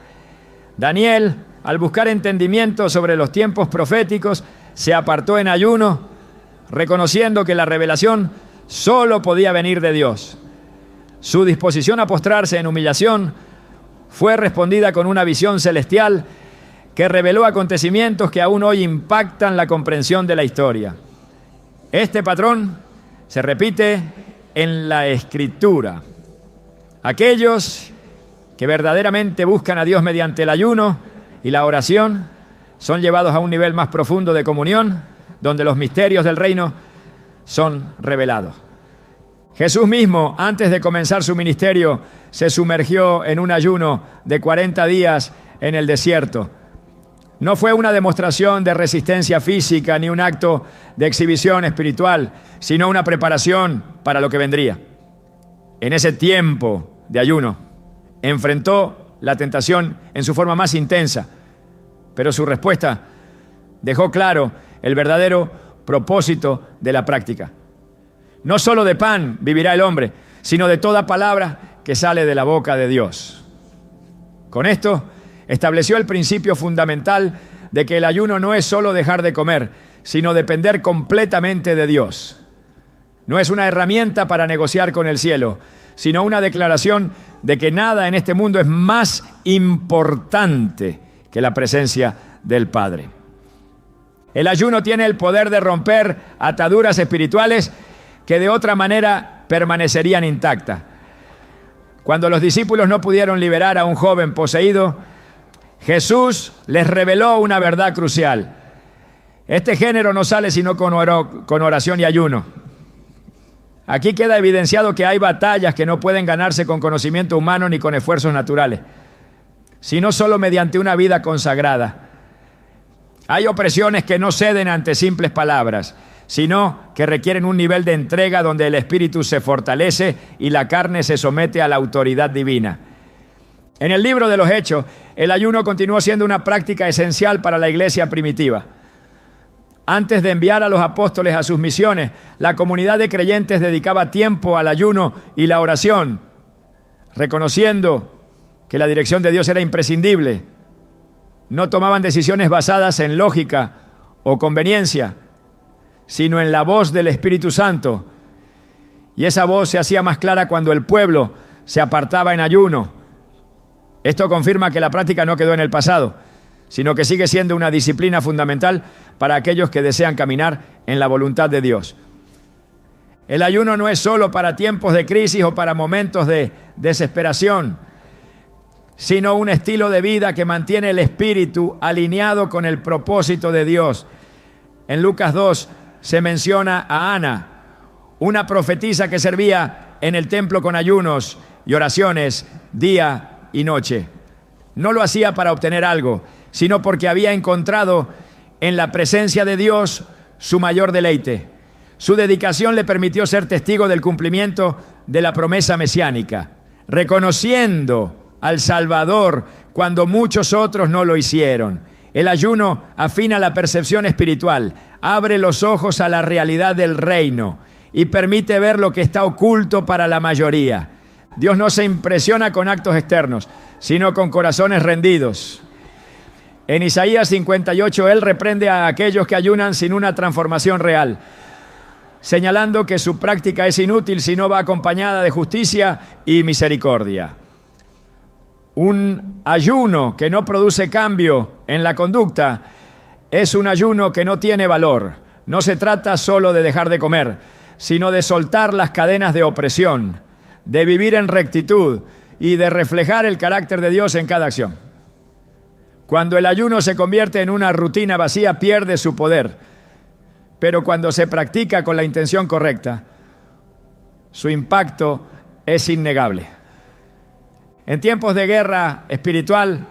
Daniel, al buscar entendimiento sobre los tiempos proféticos, se apartó en ayuno, reconociendo que la revelación solo podía venir de Dios. Su disposición a postrarse en humillación fue respondida con una visión celestial que reveló acontecimientos que aún hoy impactan la comprensión de la historia. Este patrón se repite en la Escritura. Aquellos que verdaderamente buscan a Dios mediante el ayuno y la oración son llevados a un nivel más profundo de comunión, donde los misterios del reino son revelados. Jesús mismo, antes de comenzar su ministerio, se sumergió en un ayuno de 40 días en el desierto. No fue una demostración de resistencia física ni un acto de exhibición espiritual, sino una preparación para lo que vendría. En ese tiempo de ayuno, enfrentó la tentación en su forma más intensa, pero su respuesta dejó claro el verdadero propósito de la práctica. No solo de pan vivirá el hombre, sino de toda palabra que sale de la boca de Dios. Con esto estableció el principio fundamental de que el ayuno no es solo dejar de comer, sino depender completamente de Dios. No es una herramienta para negociar con el cielo, sino una declaración de que nada en este mundo es más importante que la presencia del Padre. El ayuno tiene el poder de romper ataduras espirituales que de otra manera permanecerían intactas. Cuando los discípulos no pudieron liberar a un joven poseído, Jesús les reveló una verdad crucial. Este género no sale sino con oración y ayuno. Aquí queda evidenciado que hay batallas que no pueden ganarse con conocimiento humano ni con esfuerzos naturales, sino solo mediante una vida consagrada. Hay opresiones que no ceden ante simples palabras, sino que requieren un nivel de entrega donde el espíritu se fortalece y la carne se somete a la autoridad divina. En el libro de los Hechos, el ayuno continuó siendo una práctica esencial para la iglesia primitiva. Antes de enviar a los apóstoles a sus misiones, la comunidad de creyentes dedicaba tiempo al ayuno y la oración, reconociendo que la dirección de Dios era imprescindible. No tomaban decisiones basadas en lógica o conveniencia, sino en la voz del Espíritu Santo. Y esa voz se hacía más clara cuando el pueblo se apartaba en ayuno. Esto confirma que la práctica no quedó en el pasado, sino que sigue siendo una disciplina fundamental para aquellos que desean caminar en la voluntad de Dios. El ayuno no es solo para tiempos de crisis o para momentos de desesperación, sino un estilo de vida que mantiene el espíritu alineado con el propósito de Dios. En Lucas 2 se menciona a Ana, una profetisa que servía en el templo con ayunos y oraciones día y noche. No lo hacía para obtener algo, sino porque había encontrado en la presencia de Dios su mayor deleite. Su dedicación le permitió ser testigo del cumplimiento de la promesa mesiánica, reconociendo al Salvador cuando muchos otros no lo hicieron. El ayuno afina la percepción espiritual, abre los ojos a la realidad del reino y permite ver lo que está oculto para la mayoría. Dios no se impresiona con actos externos, sino con corazones rendidos. En Isaías 58, Él reprende a aquellos que ayunan sin una transformación real, señalando que su práctica es inútil si no va acompañada de justicia y misericordia. Un ayuno que no produce cambio en la conducta es un ayuno que no tiene valor. No se trata solo de dejar de comer, sino de soltar las cadenas de opresión, de vivir en rectitud y de reflejar el carácter de Dios en cada acción. Cuando el ayuno se convierte en una rutina vacía, pierde su poder. Pero cuando se practica con la intención correcta, su impacto es innegable. En tiempos de guerra espiritual,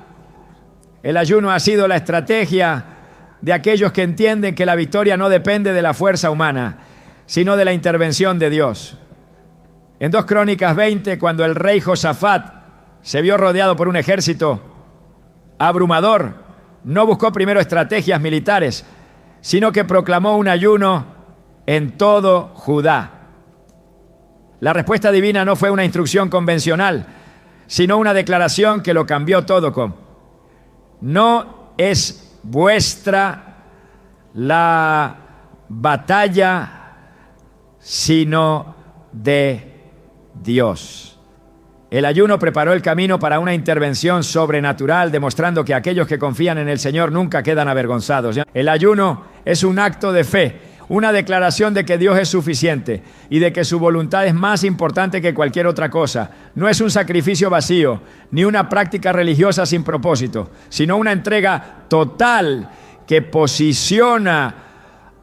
el ayuno ha sido la estrategia de aquellos que entienden que la victoria no depende de la fuerza humana, sino de la intervención de Dios. En 2 Crónicas 20, cuando el rey Josafat se vio rodeado por un ejército abrumador, no buscó primero estrategias militares, sino que proclamó un ayuno en todo Judá. La respuesta divina no fue una instrucción convencional, sino una declaración que lo cambió todo con: no es vuestra la batalla, sino de Dios. El ayuno preparó el camino para una intervención sobrenatural, demostrando que aquellos que confían en el Señor nunca quedan avergonzados. El ayuno es un acto de fe, una declaración de que Dios es suficiente y de que su voluntad es más importante que cualquier otra cosa. No es un sacrificio vacío, ni una práctica religiosa sin propósito, sino una entrega total que posiciona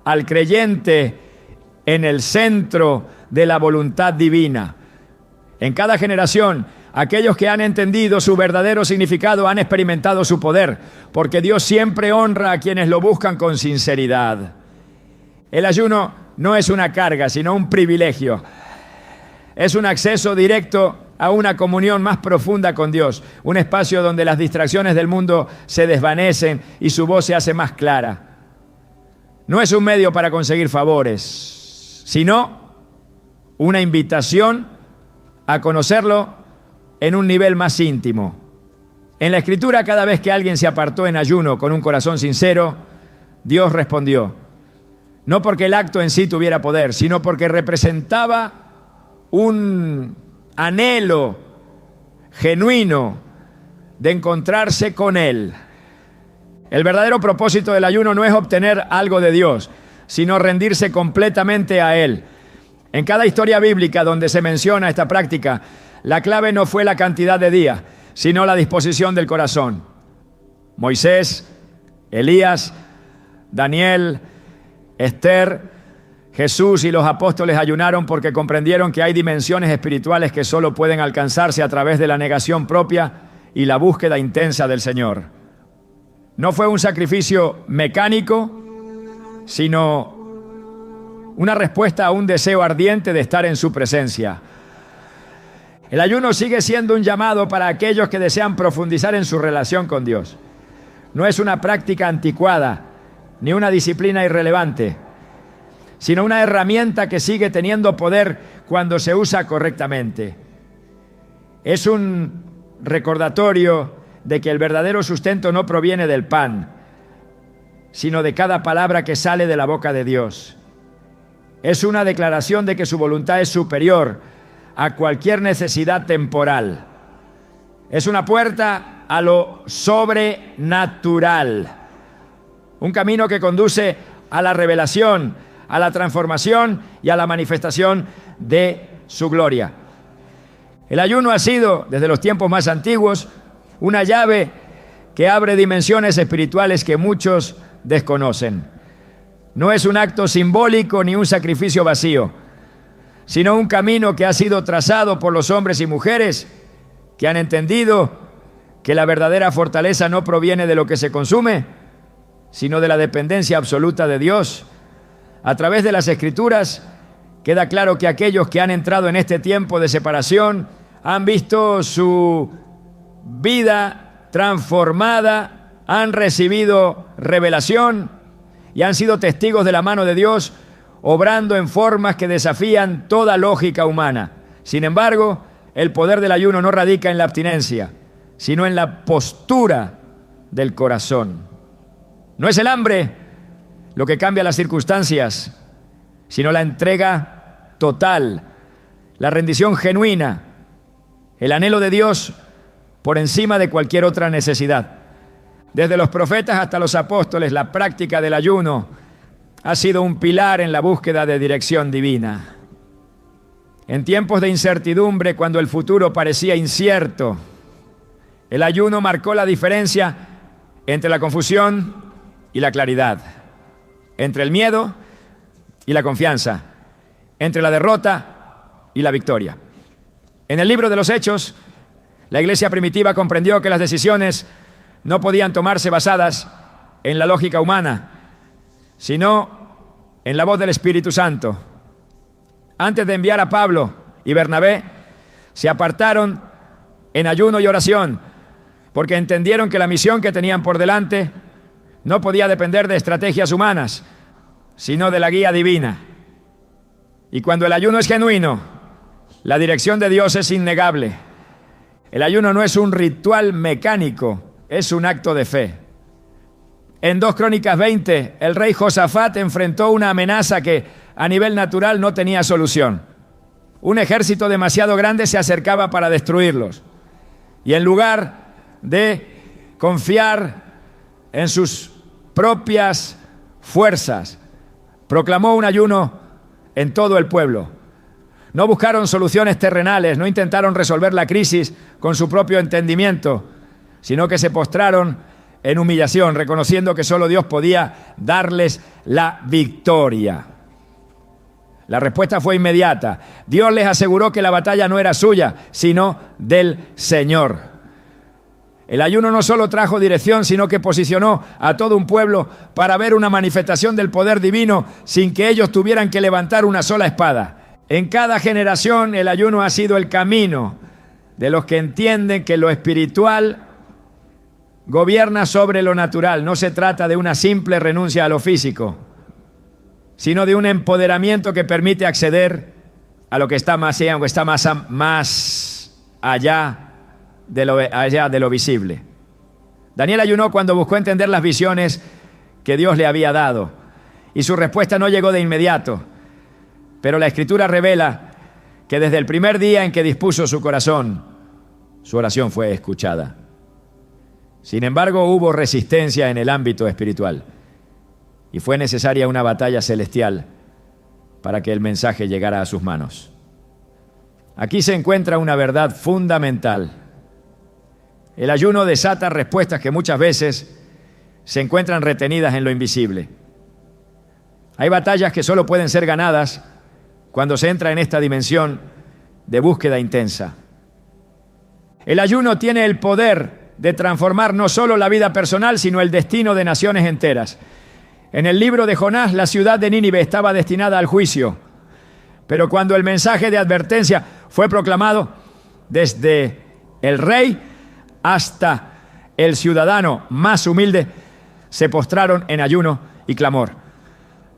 al creyente en el centro de la voluntad divina. En cada generación, aquellos que han entendido su verdadero significado han experimentado su poder, porque Dios siempre honra a quienes lo buscan con sinceridad. El ayuno no es una carga, sino un privilegio. Es un acceso directo a una comunión más profunda con Dios, un espacio donde las distracciones del mundo se desvanecen y su voz se hace más clara. no es un medio para conseguir favores, sino una invitación a conocerlo en un nivel más íntimo. En la Escritura, cada vez que alguien se apartó en ayuno con un corazón sincero, Dios respondió. No porque el acto en sí tuviera poder, sino porque representaba un anhelo genuino de encontrarse con Él. El verdadero propósito del ayuno no es obtener algo de Dios, sino rendirse completamente a Él. En cada historia bíblica donde se menciona esta práctica, la clave no fue la cantidad de días, sino la disposición del corazón. Moisés, Elías, Daniel, Esther, Jesús y los apóstoles ayunaron porque comprendieron que hay dimensiones espirituales que solo pueden alcanzarse a través de la negación propia y la búsqueda intensa del Señor. No fue un sacrificio mecánico, sino una respuesta a un deseo ardiente de estar en su presencia. El ayuno sigue siendo un llamado para aquellos que desean profundizar en su relación con Dios. No es una práctica anticuada, ni una disciplina irrelevante, sino una herramienta que sigue teniendo poder cuando se usa correctamente. Es un recordatorio de que el verdadero sustento no proviene del pan, sino de cada palabra que sale de la boca de Dios. Es una declaración de que su voluntad es superior a cualquier necesidad temporal. Es una puerta a lo sobrenatural, un camino que conduce a la revelación, a la transformación y a la manifestación de su gloria. El ayuno ha sido, desde los tiempos más antiguos, una llave que abre dimensiones espirituales que muchos desconocen. No es un acto simbólico ni un sacrificio vacío, sino un camino que ha sido trazado por los hombres y mujeres que han entendido que la verdadera fortaleza no proviene de lo que se consume, sino de la dependencia absoluta de Dios. A través de las Escrituras queda claro que aquellos que han entrado en este tiempo de separación han visto su vida transformada, han recibido revelación y han sido testigos de la mano de Dios, obrando en formas que desafían toda lógica humana. Sin embargo, el poder del ayuno no radica en la abstinencia, sino en la postura del corazón. No es el hambre lo que cambia las circunstancias, sino la entrega total, la rendición genuina, el anhelo de Dios por encima de cualquier otra necesidad. Desde los profetas hasta los apóstoles, la práctica del ayuno ha sido un pilar en la búsqueda de dirección divina. En tiempos de incertidumbre, cuando el futuro parecía incierto, el ayuno marcó la diferencia entre la confusión y la claridad, entre el miedo y la confianza, entre la derrota y la victoria. En el libro de los Hechos, la iglesia primitiva comprendió que las decisiones no podían tomarse basadas en la lógica humana, sino en la voz del Espíritu Santo. Antes de enviar a Pablo y Bernabé, se apartaron en ayuno y oración, porque entendieron que la misión que tenían por delante no podía depender de estrategias humanas, sino de la guía divina. Y cuando el ayuno es genuino, la dirección de Dios es innegable. El ayuno no es un ritual mecánico, es un acto de fe. En 2 Crónicas 20, el rey Josafat enfrentó una amenaza que a nivel natural no tenía solución. Un ejército demasiado grande se acercaba para destruirlos. Y en lugar de confiar en sus propias fuerzas, proclamó un ayuno en todo el pueblo. No buscaron soluciones terrenales, no intentaron resolver la crisis con su propio entendimiento, sino que se postraron en humillación, reconociendo que solo Dios podía darles la victoria. La respuesta fue inmediata. Dios les aseguró que la batalla no era suya, sino del Señor. El ayuno no solo trajo dirección, sino que posicionó a todo un pueblo para ver una manifestación del poder divino sin que ellos tuvieran que levantar una sola espada. En cada generación el ayuno ha sido el camino de los que entienden que lo espiritual gobierna sobre lo natural. No se trata de una simple renuncia a lo físico, sino de un empoderamiento que permite acceder a lo que está más allá de lo visible. Daniel ayunó cuando buscó entender las visiones que Dios le había dado, y su respuesta no llegó de inmediato, pero la Escritura revela que desde el primer día en que dispuso su corazón, su oración fue escuchada. Sin embargo, hubo resistencia en el ámbito espiritual y fue necesaria una batalla celestial para que el mensaje llegara a sus manos. Aquí se encuentra una verdad fundamental. El ayuno desata respuestas que muchas veces se encuentran retenidas en lo invisible. Hay batallas que solo pueden ser ganadas cuando se entra en esta dimensión de búsqueda intensa. El ayuno tiene el poder de transformar no solo la vida personal, sino el destino de naciones enteras. En el libro de Jonás, la ciudad de Nínive estaba destinada al juicio, pero cuando el mensaje de advertencia fue proclamado, desde el rey hasta el ciudadano más humilde se postraron en ayuno y clamor.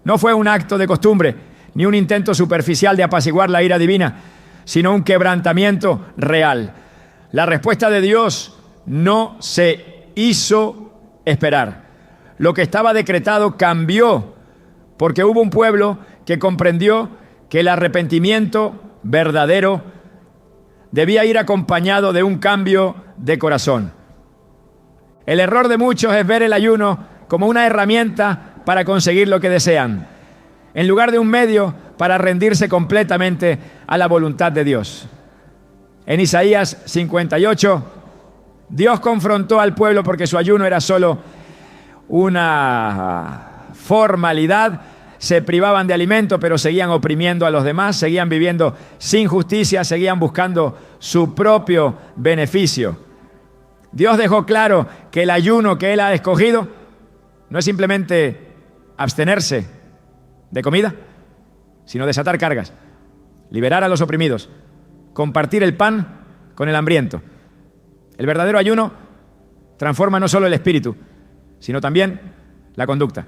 No fue un acto de costumbre, ni un intento superficial de apaciguar la ira divina, sino un quebrantamiento real. La respuesta de Dios no se hizo esperar. Lo que estaba decretado cambió, porque hubo un pueblo que comprendió que el arrepentimiento verdadero debía ir acompañado de un cambio de corazón. El error de muchos es ver el ayuno como una herramienta para conseguir lo que desean, en lugar de un medio para rendirse completamente a la voluntad de Dios. En Isaías 58, Dios confrontó al pueblo porque su ayuno era solo una formalidad. Se privaban de alimento, pero seguían oprimiendo a los demás, seguían viviendo sin justicia, seguían buscando su propio beneficio. Dios dejó claro que el ayuno que Él ha escogido no es simplemente abstenerse de comida, sino desatar cargas, liberar a los oprimidos, compartir el pan con el hambriento. El verdadero ayuno transforma no solo el espíritu, sino también la conducta.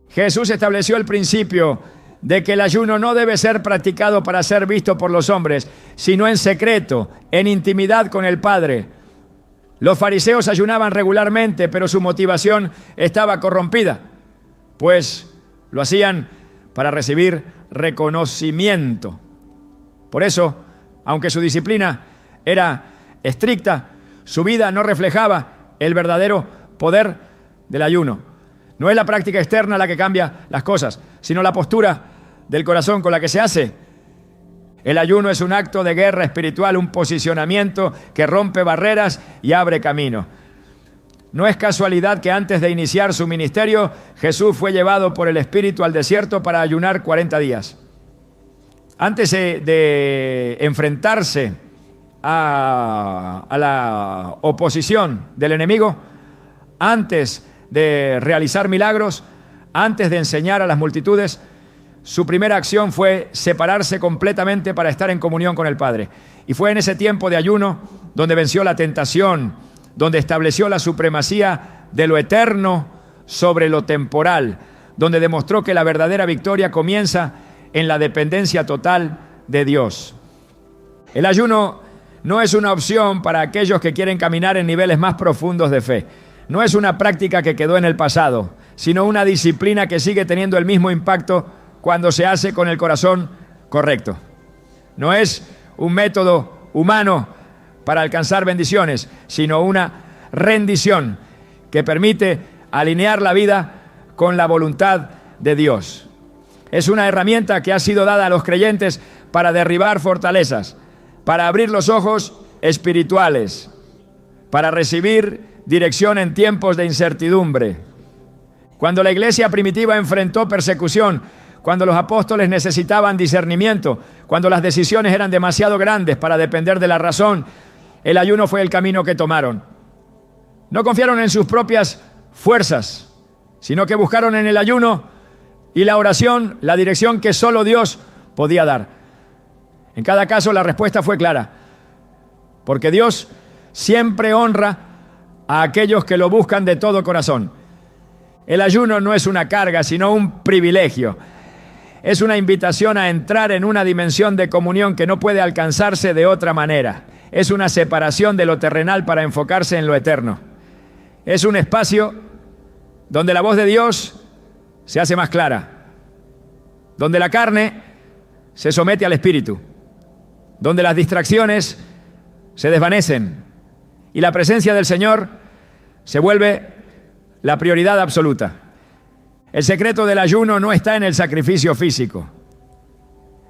Jesús estableció el principio de que el ayuno no debe ser practicado para ser visto por los hombres, sino en secreto, en intimidad con el Padre. Los fariseos ayunaban regularmente, pero su motivación estaba corrompida, pues lo hacían para recibir reconocimiento. Por eso, aunque su disciplina era estricta, su vida no reflejaba el verdadero poder del ayuno. No es la práctica externa la que cambia las cosas, sino la postura del corazón con la que se hace. El ayuno es un acto de guerra espiritual, un posicionamiento que rompe barreras y abre camino. No es casualidad que antes de iniciar su ministerio, Jesús fue llevado por el Espíritu al desierto para ayunar 40 días. Antes de enfrentarse a la oposición del enemigo, antes de realizar milagros, antes de enseñar a las multitudes, su primera acción fue separarse completamente para estar en comunión con el Padre. Y fue en ese tiempo de ayuno donde venció la tentación, donde estableció la supremacía de lo eterno sobre lo temporal, donde demostró que la verdadera victoria comienza en la dependencia total de Dios. El ayuno no es una opción para aquellos que quieren caminar en niveles más profundos de fe. No es una práctica que quedó en el pasado, sino una disciplina que sigue teniendo el mismo impacto cuando se hace con el corazón correcto. No es un método humano para alcanzar bendiciones, sino una rendición que permite alinear la vida con la voluntad de Dios. Es una herramienta que ha sido dada a los creyentes para derribar fortalezas, para abrir los ojos espirituales, para recibir dirección en tiempos de incertidumbre. Cuando la iglesia primitiva enfrentó persecución, cuando los apóstoles necesitaban discernimiento, cuando las decisiones eran demasiado grandes para depender de la razón, el ayuno fue el camino que tomaron. No confiaron en sus propias fuerzas, sino que buscaron en el ayuno y la oración la dirección que solo Dios podía dar. En cada caso la respuesta fue clara, porque Dios siempre honra a aquellos que lo buscan de todo corazón. El ayuno no es una carga, sino un privilegio. Es una invitación a entrar en una dimensión de comunión que no puede alcanzarse de otra manera. Es una separación de lo terrenal para enfocarse en lo eterno. Es un espacio donde la voz de Dios se hace más clara, donde la carne se somete al espíritu, donde las distracciones se desvanecen y la presencia del Señor se vuelve la prioridad absoluta. El secreto del ayuno no está en el sacrificio físico,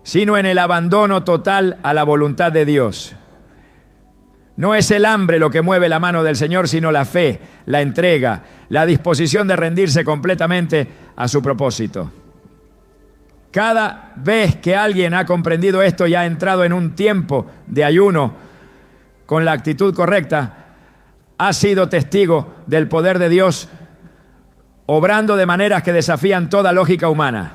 sino en el abandono total a la voluntad de Dios. No es el hambre lo que mueve la mano del Señor, sino la fe, la entrega, la disposición de rendirse completamente a su propósito. Cada vez que alguien ha comprendido esto y ha entrado en un tiempo de ayuno con la actitud correcta, ha sido testigo del poder de Dios obrando de maneras que desafían toda lógica humana.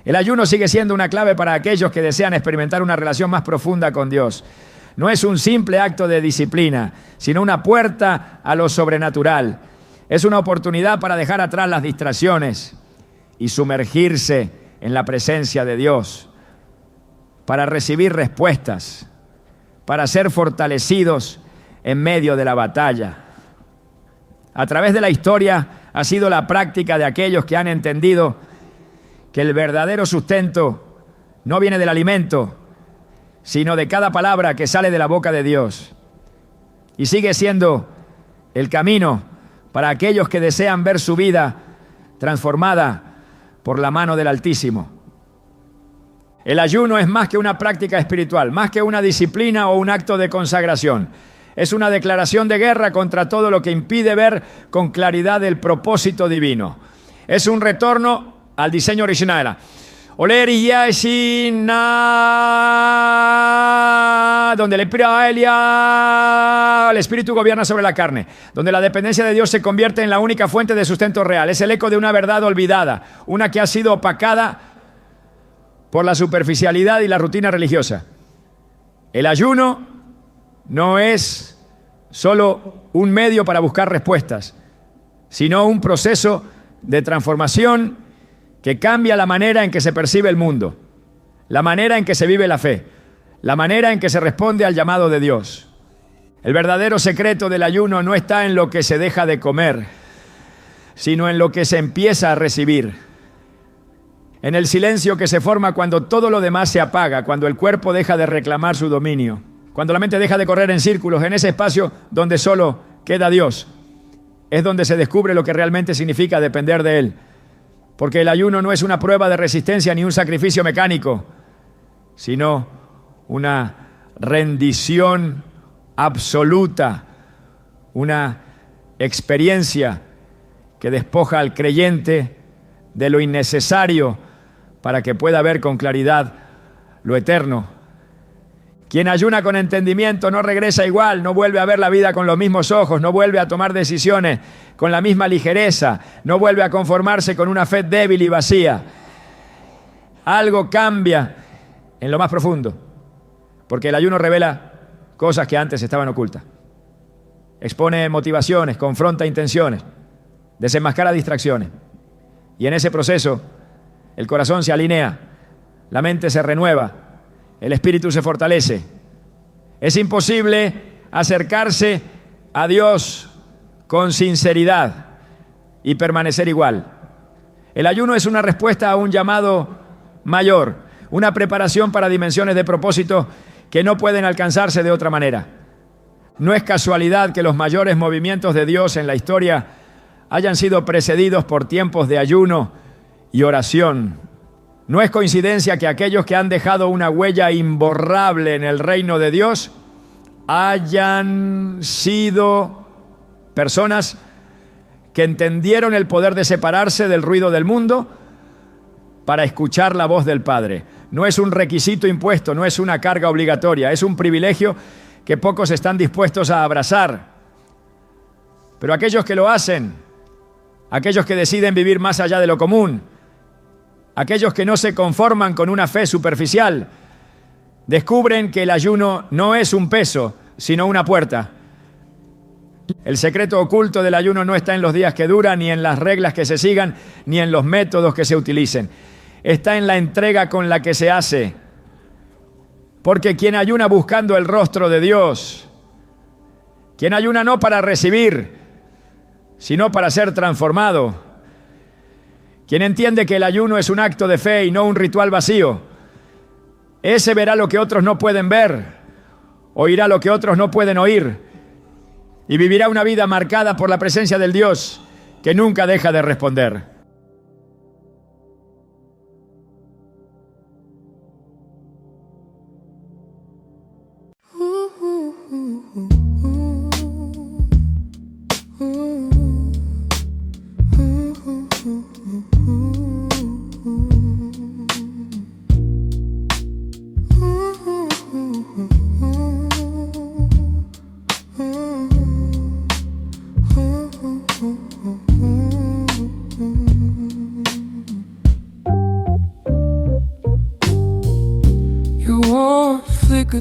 El ayuno sigue siendo una clave para aquellos que desean experimentar una relación más profunda con Dios. No es un simple acto de disciplina, sino una puerta a lo sobrenatural. Es una oportunidad para dejar atrás las distracciones y sumergirse en la presencia de Dios, para recibir respuestas, para ser fortalecidos en medio de la batalla. A través de la historia ha sido la práctica de aquellos que han entendido que el verdadero sustento no viene del alimento, sino de cada palabra que sale de la boca de Dios. Y sigue siendo el camino para aquellos que desean ver su vida transformada por la mano del Altísimo. El ayuno es más que una práctica espiritual, más que una disciplina o un acto de consagración. Es una declaración de guerra contra todo lo que impide ver con claridad el propósito divino. Es un retorno al diseño original. Donde el espíritu gobierna sobre la carne, donde la dependencia de Dios se convierte en la única fuente de sustento real. Es el eco de una verdad olvidada, una que ha sido opacada por la superficialidad y la rutina religiosa. El ayuno no es solo un medio para buscar respuestas, sino un proceso de transformación que cambia la manera en que se percibe el mundo, la manera en que se vive la fe, la manera en que se responde al llamado de Dios. El verdadero secreto del ayuno no está en lo que se deja de comer, sino en lo que se empieza a recibir. En el silencio que se forma cuando todo lo demás se apaga, cuando el cuerpo deja de reclamar su dominio, cuando la mente deja de correr en círculos, en ese espacio donde solo queda Dios, es donde se descubre lo que realmente significa depender de Él. Porque el ayuno no es una prueba de resistencia ni un sacrificio mecánico, sino una rendición absoluta, una experiencia que despoja al creyente de lo innecesario para que pueda ver con claridad lo eterno. Quien ayuna con entendimiento no regresa igual, no vuelve a ver la vida con los mismos ojos, no vuelve a tomar decisiones con la misma ligereza, no vuelve a conformarse con una fe débil y vacía. Algo cambia en lo más profundo, porque el ayuno revela cosas que antes estaban ocultas. Expone motivaciones, confronta intenciones, desenmascara distracciones. Y en ese proceso, el corazón se alinea, la mente se renueva, el espíritu se fortalece. Es imposible acercarse a Dios con sinceridad y permanecer igual. El ayuno es una respuesta a un llamado mayor, una preparación para dimensiones de propósito que no pueden alcanzarse de otra manera. No es casualidad que los mayores movimientos de Dios en la historia hayan sido precedidos por tiempos de ayuno y oración. No es coincidencia que aquellos que han dejado una huella imborrable en el reino de Dios hayan sido personas que entendieron el poder de separarse del ruido del mundo para escuchar la voz del Padre. No es un requisito impuesto, no es una carga obligatoria, es un privilegio que pocos están dispuestos a abrazar. Pero aquellos que lo hacen, aquellos que deciden vivir más allá de lo común, aquellos que no se conforman con una fe superficial, descubren que el ayuno no es un peso, sino una puerta. El secreto oculto del ayuno no está en los días que duran, ni en las reglas que se sigan, ni en los métodos que se utilicen. está en la entrega con la que se hace. Porque quien ayuna buscando el rostro de Dios, quien ayuna no para recibir, sino para ser transformado, quien entiende que el ayuno es un acto de fe y no un ritual vacío, ese verá lo que otros no pueden ver, oirá lo que otros no pueden oír y vivirá una vida marcada por la presencia del Dios que nunca deja de responder.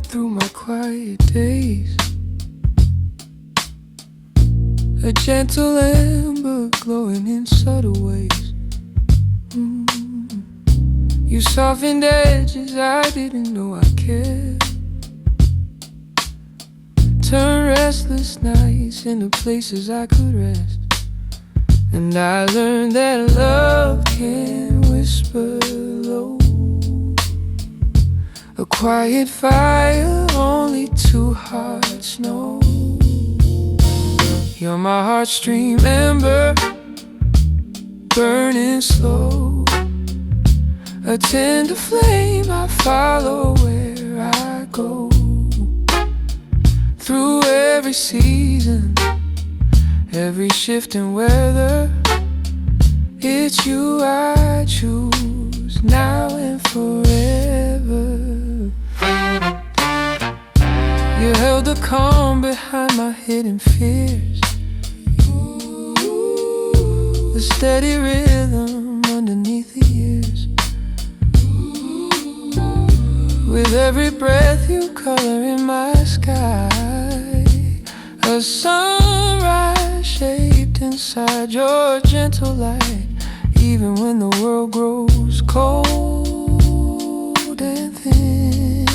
Through my quiet days, a gentle ember glowing in subtle ways. You softened edges I didn't know I cared. Turn restless nights into places I could rest. And I learned that love can whisper low, a quiet fire only two hearts know. You're my heartstream ember, burning slow, a tender flame I follow where I go. Through every season, every shifting weather, it's you I choose now and forever. You held the calm behind my hidden fears, the steady rhythm underneath the years. With every breath you color in my sky, a sunrise shaped inside your gentle light. Even when the world grows cold and thin,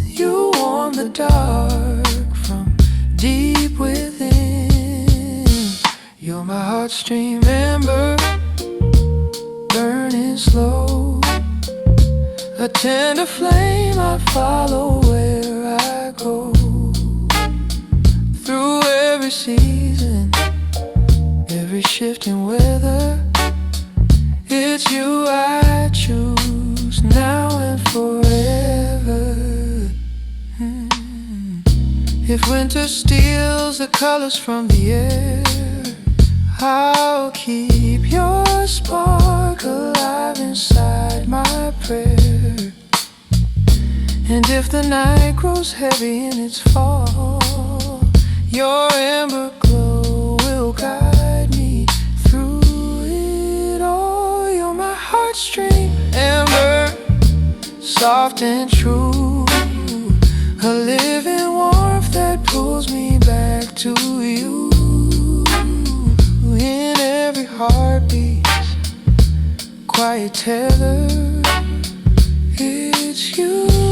you warm the dark from deep within. You're my heartstream ember, burning slow, a tender flame I follow where I go. Through every season, every shifting weather, it's you I choose now and forever. If winter steals the colors from the air, I'll keep your spark alive inside my prayer. And if the night grows heavy in its fall, your ember glow will guide me through it all. You're my heartstring ember, soft and true, a living warmth that pulls me back to you. In every heartbeat, quiet tether, it's you.